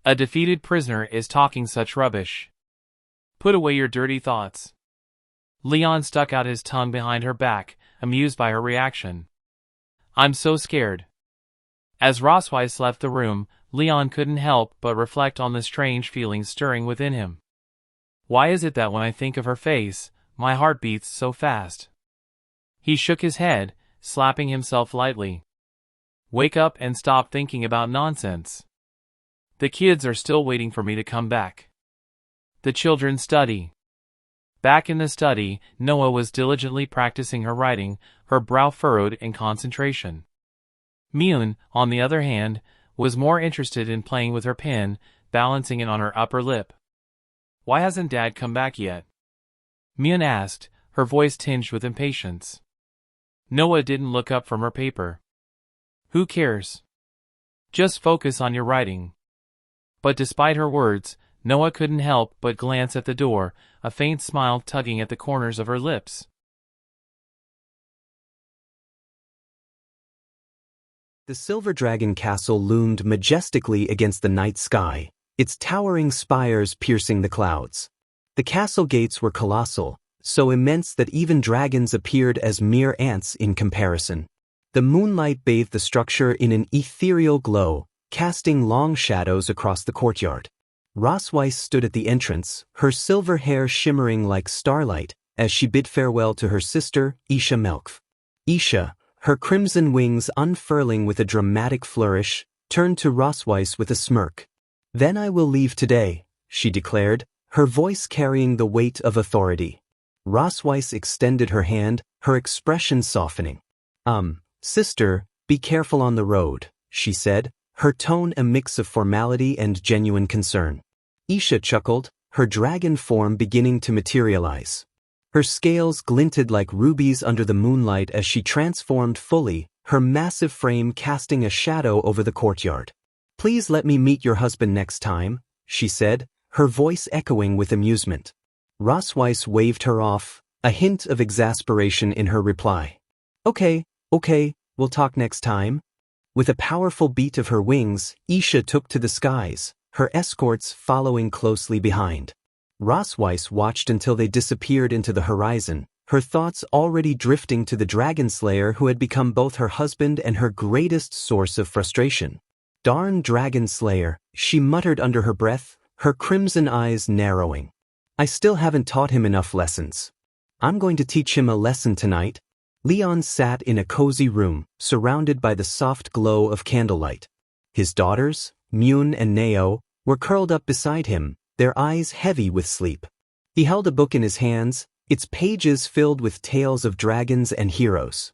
A defeated prisoner is talking such rubbish. Put away your dirty thoughts. Leon stuck out his tongue behind her back, amused by her reaction. I'm so scared. As Rosweiss left the room, Leon couldn't help but reflect on the strange feelings stirring within him. Why is it that when I think of her face, my heart beats so fast? He shook his head, slapping himself lightly. Wake up and stop thinking about nonsense. The kids are still waiting for me to come back. The children study. Back in the study, Noah was diligently practicing her writing, her brow furrowed in concentration. Myun, on the other hand, was more interested in playing with her pen, balancing it on her upper lip. Why hasn't Dad come back yet? Myun asked, her voice tinged with impatience. Noah didn't look up from her paper. Who cares? Just focus on your writing. But despite her words, Noah couldn't help but glance at the door, a faint smile tugging at the corners of her lips. The silver dragon castle loomed majestically against the night sky, its towering spires piercing the clouds. The castle gates were colossal, so immense that even dragons appeared as mere ants in comparison. The moonlight bathed the structure in an ethereal glow, casting long shadows across the courtyard. Rosweiss stood at the entrance, her silver hair shimmering like starlight, as she bid farewell to her sister, Isha Melkf. Isha, her crimson wings unfurling with a dramatic flourish, turned to Rosweiss with a smirk. Then I will leave today, she declared, her voice carrying the weight of authority. Rosweiss extended her hand, her expression softening. Sister, be careful on the road, she said, her tone a mix of formality and genuine concern. Isha chuckled, her dragon form beginning to materialize. Her scales glinted like rubies under the moonlight as she transformed fully, her massive frame casting a shadow over the courtyard. Please let me meet your husband next time, she said, her voice echoing with amusement. Rosweiss waved her off, a hint of exasperation in her reply. Okay, we'll talk next time. With a powerful beat of her wings, Isha took to the skies, her escorts following closely behind. Rosweiss watched until they disappeared into the horizon, her thoughts already drifting to the dragon slayer who had become both her husband and her greatest source of frustration. Darn dragon slayer, she muttered under her breath, her crimson eyes narrowing. I still haven't taught him enough lessons. I'm going to teach him a lesson tonight. Leon sat in a cozy room, surrounded by the soft glow of candlelight. His daughters, Myun and Neo, were curled up beside him, their eyes heavy with sleep. He held a book in his hands, its pages filled with tales of dragons and heroes.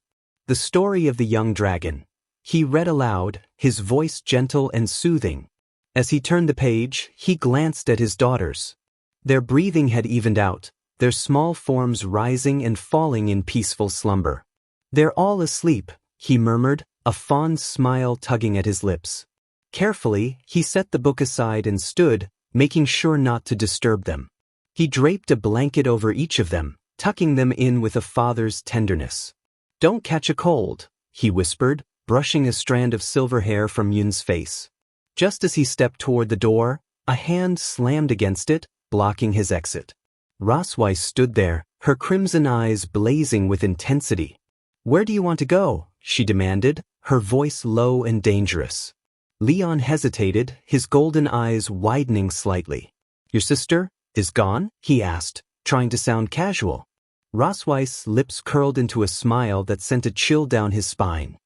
The story of the young dragon. He read aloud, his voice gentle and soothing. As he turned the page, he glanced at his daughters. Their breathing had evened out, their small forms rising and falling in peaceful slumber. They're all asleep, he murmured, a fond smile tugging at his lips. Carefully, he set the book aside and stood, making sure not to disturb them. He draped a blanket over each of them, tucking them in with a father's tenderness. Don't catch a cold, he whispered, brushing a strand of silver hair from Yun's face. Just as he stepped toward the door, a hand slammed against it, blocking his exit. Rosweiss stood there, her crimson eyes blazing with intensity. Where do you want to go? She demanded, her voice low and dangerous. Leon hesitated, his golden eyes widening slightly. Your sister is gone? He asked, trying to sound casual. Rosweiss' lips curled into a smile that sent a chill down his spine.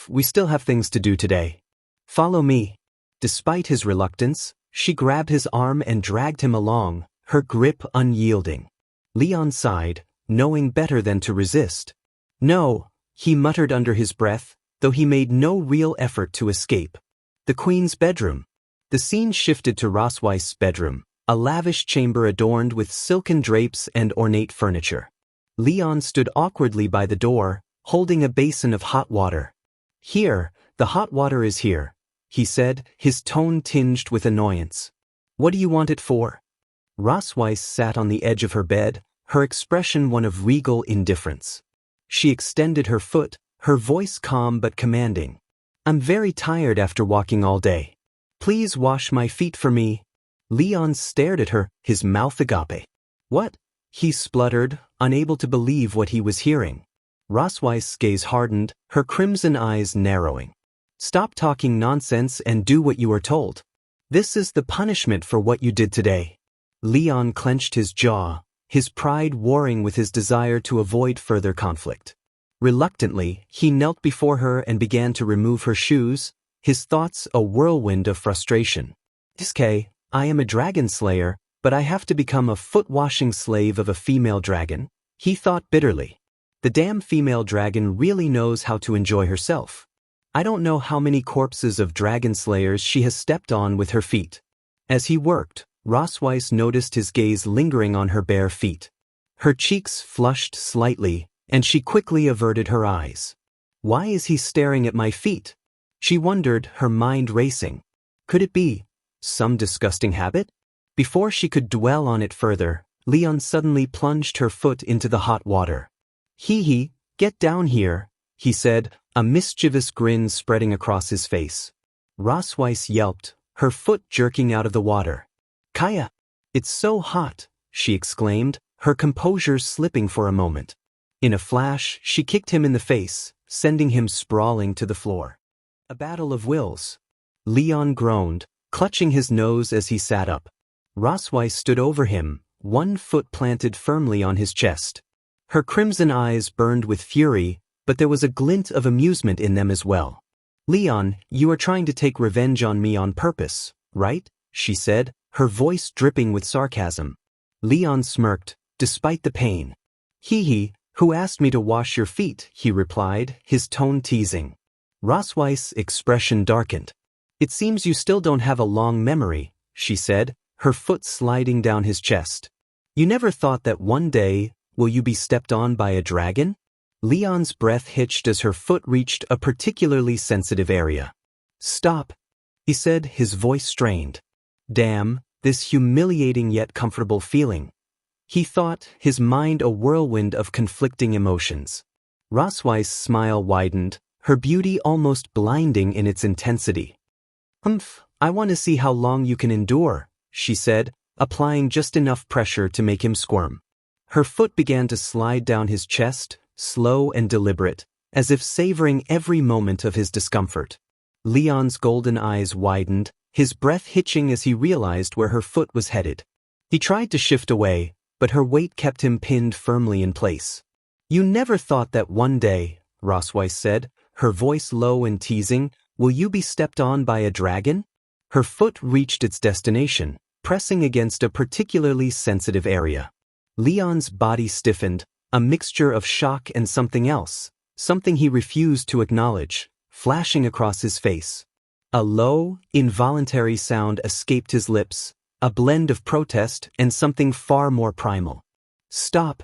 We still have things to do today. Follow me. Despite his reluctance, she grabbed his arm and dragged him along, her grip unyielding. Leon sighed, knowing better than to resist. No, he muttered under his breath, though he made no real effort to escape. The Queen's bedroom. The scene shifted to Rosweiss' bedroom, a lavish chamber adorned with silken drapes and ornate furniture. Leon stood awkwardly by the door, holding a basin of hot water. Here, the hot water is here, he said, his tone tinged with annoyance. What do you want it for? Rosweiss sat on the edge of her bed, her expression one of regal indifference. She extended her foot, her voice calm but commanding. I'm very tired after walking all day. Please wash my feet for me. Leon stared at her, his mouth agape. What? He spluttered, unable to believe what he was hearing. Rosweiss' gaze hardened, her crimson eyes narrowing. Stop talking nonsense and do what you are told. This is the punishment for what you did today. Leon clenched his jaw, his pride warring with his desire to avoid further conflict. Reluctantly, he knelt before her and began to remove her shoes, his thoughts a whirlwind of frustration. I am a dragon slayer, but I have to become a foot-washing slave of a female dragon, he thought bitterly. The damn female dragon really knows how to enjoy herself. I don't know how many corpses of dragon slayers she has stepped on with her feet. As he worked, Rosweiss noticed his gaze lingering on her bare feet. Her cheeks flushed slightly, and she quickly averted her eyes. Why is he staring at my feet? She wondered, her mind racing. Could it be some disgusting habit? Before she could dwell on it further, Leon suddenly plunged her foot into the hot water. Get down here, he said, a mischievous grin spreading across his face. Rosweiss yelped, her foot jerking out of the water. Kaya! It's so hot, she exclaimed, her composure slipping for a moment. In a flash, she kicked him in the face, sending him sprawling to the floor. A battle of wills. Leon groaned, clutching his nose as he sat up. Rosweiss stood over him, one foot planted firmly on his chest. Her crimson eyes burned with fury, but there was a glint of amusement in them as well. Leon, you are trying to take revenge on me on purpose, right? She said, her voice dripping with sarcasm. Leon smirked, despite the pain. Who asked me to wash your feet, he replied, his tone teasing. Rosweiss' expression darkened. It seems you still don't have a long memory, she said, her foot sliding down his chest. You never thought that one day, will you be stepped on by a dragon? Leon's breath hitched as her foot reached a particularly sensitive area. Stop, he said, his voice strained. Damn, this humiliating yet comfortable feeling. He thought, his mind a whirlwind of conflicting emotions. Rosweiss' smile widened, her beauty almost blinding in its intensity. I want to see how long you can endure, she said, applying just enough pressure to make him squirm. Her foot began to slide down his chest, slow and deliberate, as if savoring every moment of his discomfort. Leon's golden eyes widened, his breath hitching as he realized where her foot was headed. He tried to shift away, but her weight kept him pinned firmly in place. You never thought that one day, Rosweiss said, her voice low and teasing, will you be stepped on by a dragon? Her foot reached its destination, pressing against a particularly sensitive area. Leon's body stiffened, a mixture of shock and something else, something he refused to acknowledge, flashing across his face. A low, involuntary sound escaped his lips, a blend of protest and something far more primal. Stop,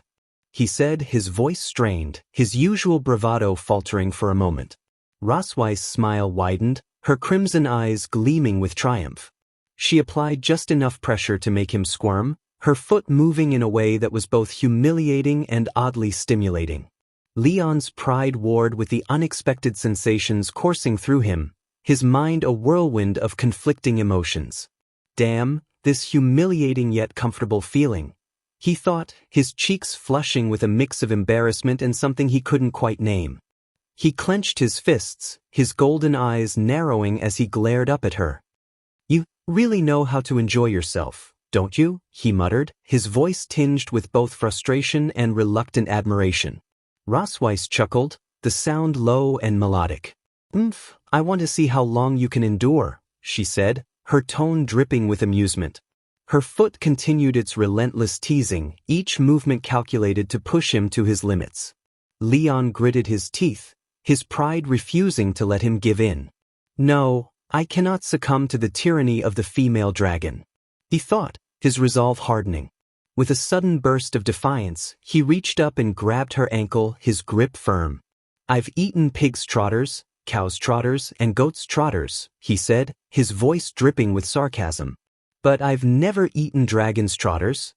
he said, his voice strained, his usual bravado faltering for a moment. Rosweiss' smile widened, her crimson eyes gleaming with triumph. She applied just enough pressure to make him squirm, her foot moving in a way that was both humiliating and oddly stimulating. Leon's pride warred with the unexpected sensations coursing through him, his mind a whirlwind of conflicting emotions. Damn, this humiliating yet comfortable feeling, he thought, his cheeks flushing with a mix of embarrassment and something he couldn't quite name. He clenched his fists, his golden eyes narrowing as he glared up at her. You really know how to enjoy yourself, don't you? He muttered, his voice tinged with both frustration and reluctant admiration. Rosweiss chuckled, the sound low and melodic. I want to see how long you can endure, she said, her tone dripping with amusement. Her foot continued its relentless teasing, each movement calculated to push him to his limits. Leon gritted his teeth, his pride refusing to let him give in. No, I cannot succumb to the tyranny of the female dragon, he thought, his resolve hardening. With a sudden burst of defiance, he reached up and grabbed her ankle, his grip firm. I've eaten pig's trotters, cow's trotters, and goat's trotters, he said, his voice dripping with sarcasm. But I've never eaten dragon's trotters.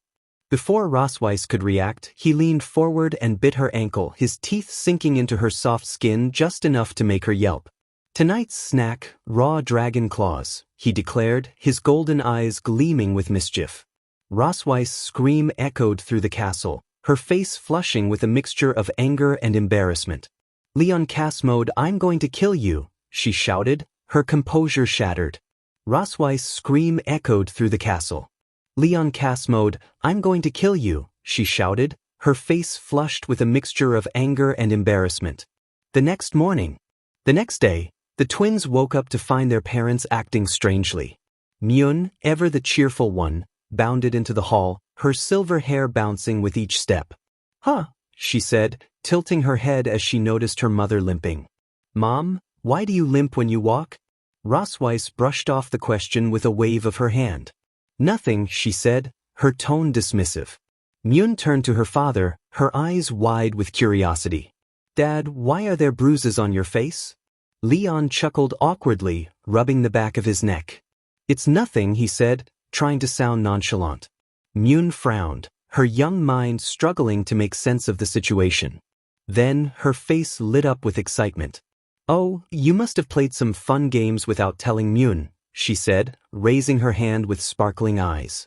Before Rosweiss could react, he leaned forward and bit her ankle, his teeth sinking into her soft skin just enough to make her yelp. Tonight's snack, raw dragon claws, he declared, his golden eyes gleaming with mischief. Rosweiss' scream echoed through the castle, her face flushing with a mixture of anger and embarrassment. Leon cast mode, I'm going to kill you, she shouted, her composure shattered. Rosweiss' scream echoed through the castle. Leon cast mode, I'm going to kill you, she shouted, her face flushed with a mixture of anger and embarrassment. The next day, the twins woke up to find their parents acting strangely. Myun, ever the cheerful one, bounded into the hall, her silver hair bouncing with each step. Huh, she said, tilting her head as she noticed her mother limping. Mom, why do you limp when you walk? Rosweiss brushed off the question with a wave of her hand. Nothing, she said, her tone dismissive. Myun turned to her father, her eyes wide with curiosity. Dad, why are there bruises on your face? Leon chuckled awkwardly, rubbing the back of his neck. It's nothing, he said, trying to sound nonchalant. Myun frowned, her young mind struggling to make sense of the situation. Then, her face lit up with excitement. Oh, you must have played some fun games without telling Myun, she said, raising her hand with sparkling eyes.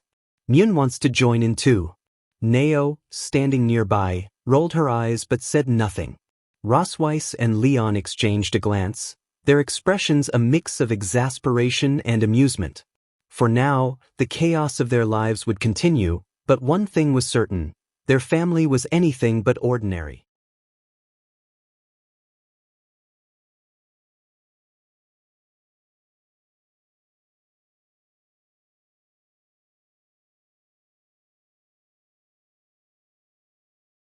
Myun wants to join in too. Neo, standing nearby, rolled her eyes but said nothing. Rosweiss and Leon exchanged a glance, their expressions a mix of exasperation and amusement. For now, the chaos of their lives would continue, but one thing was certain, their family was anything but ordinary.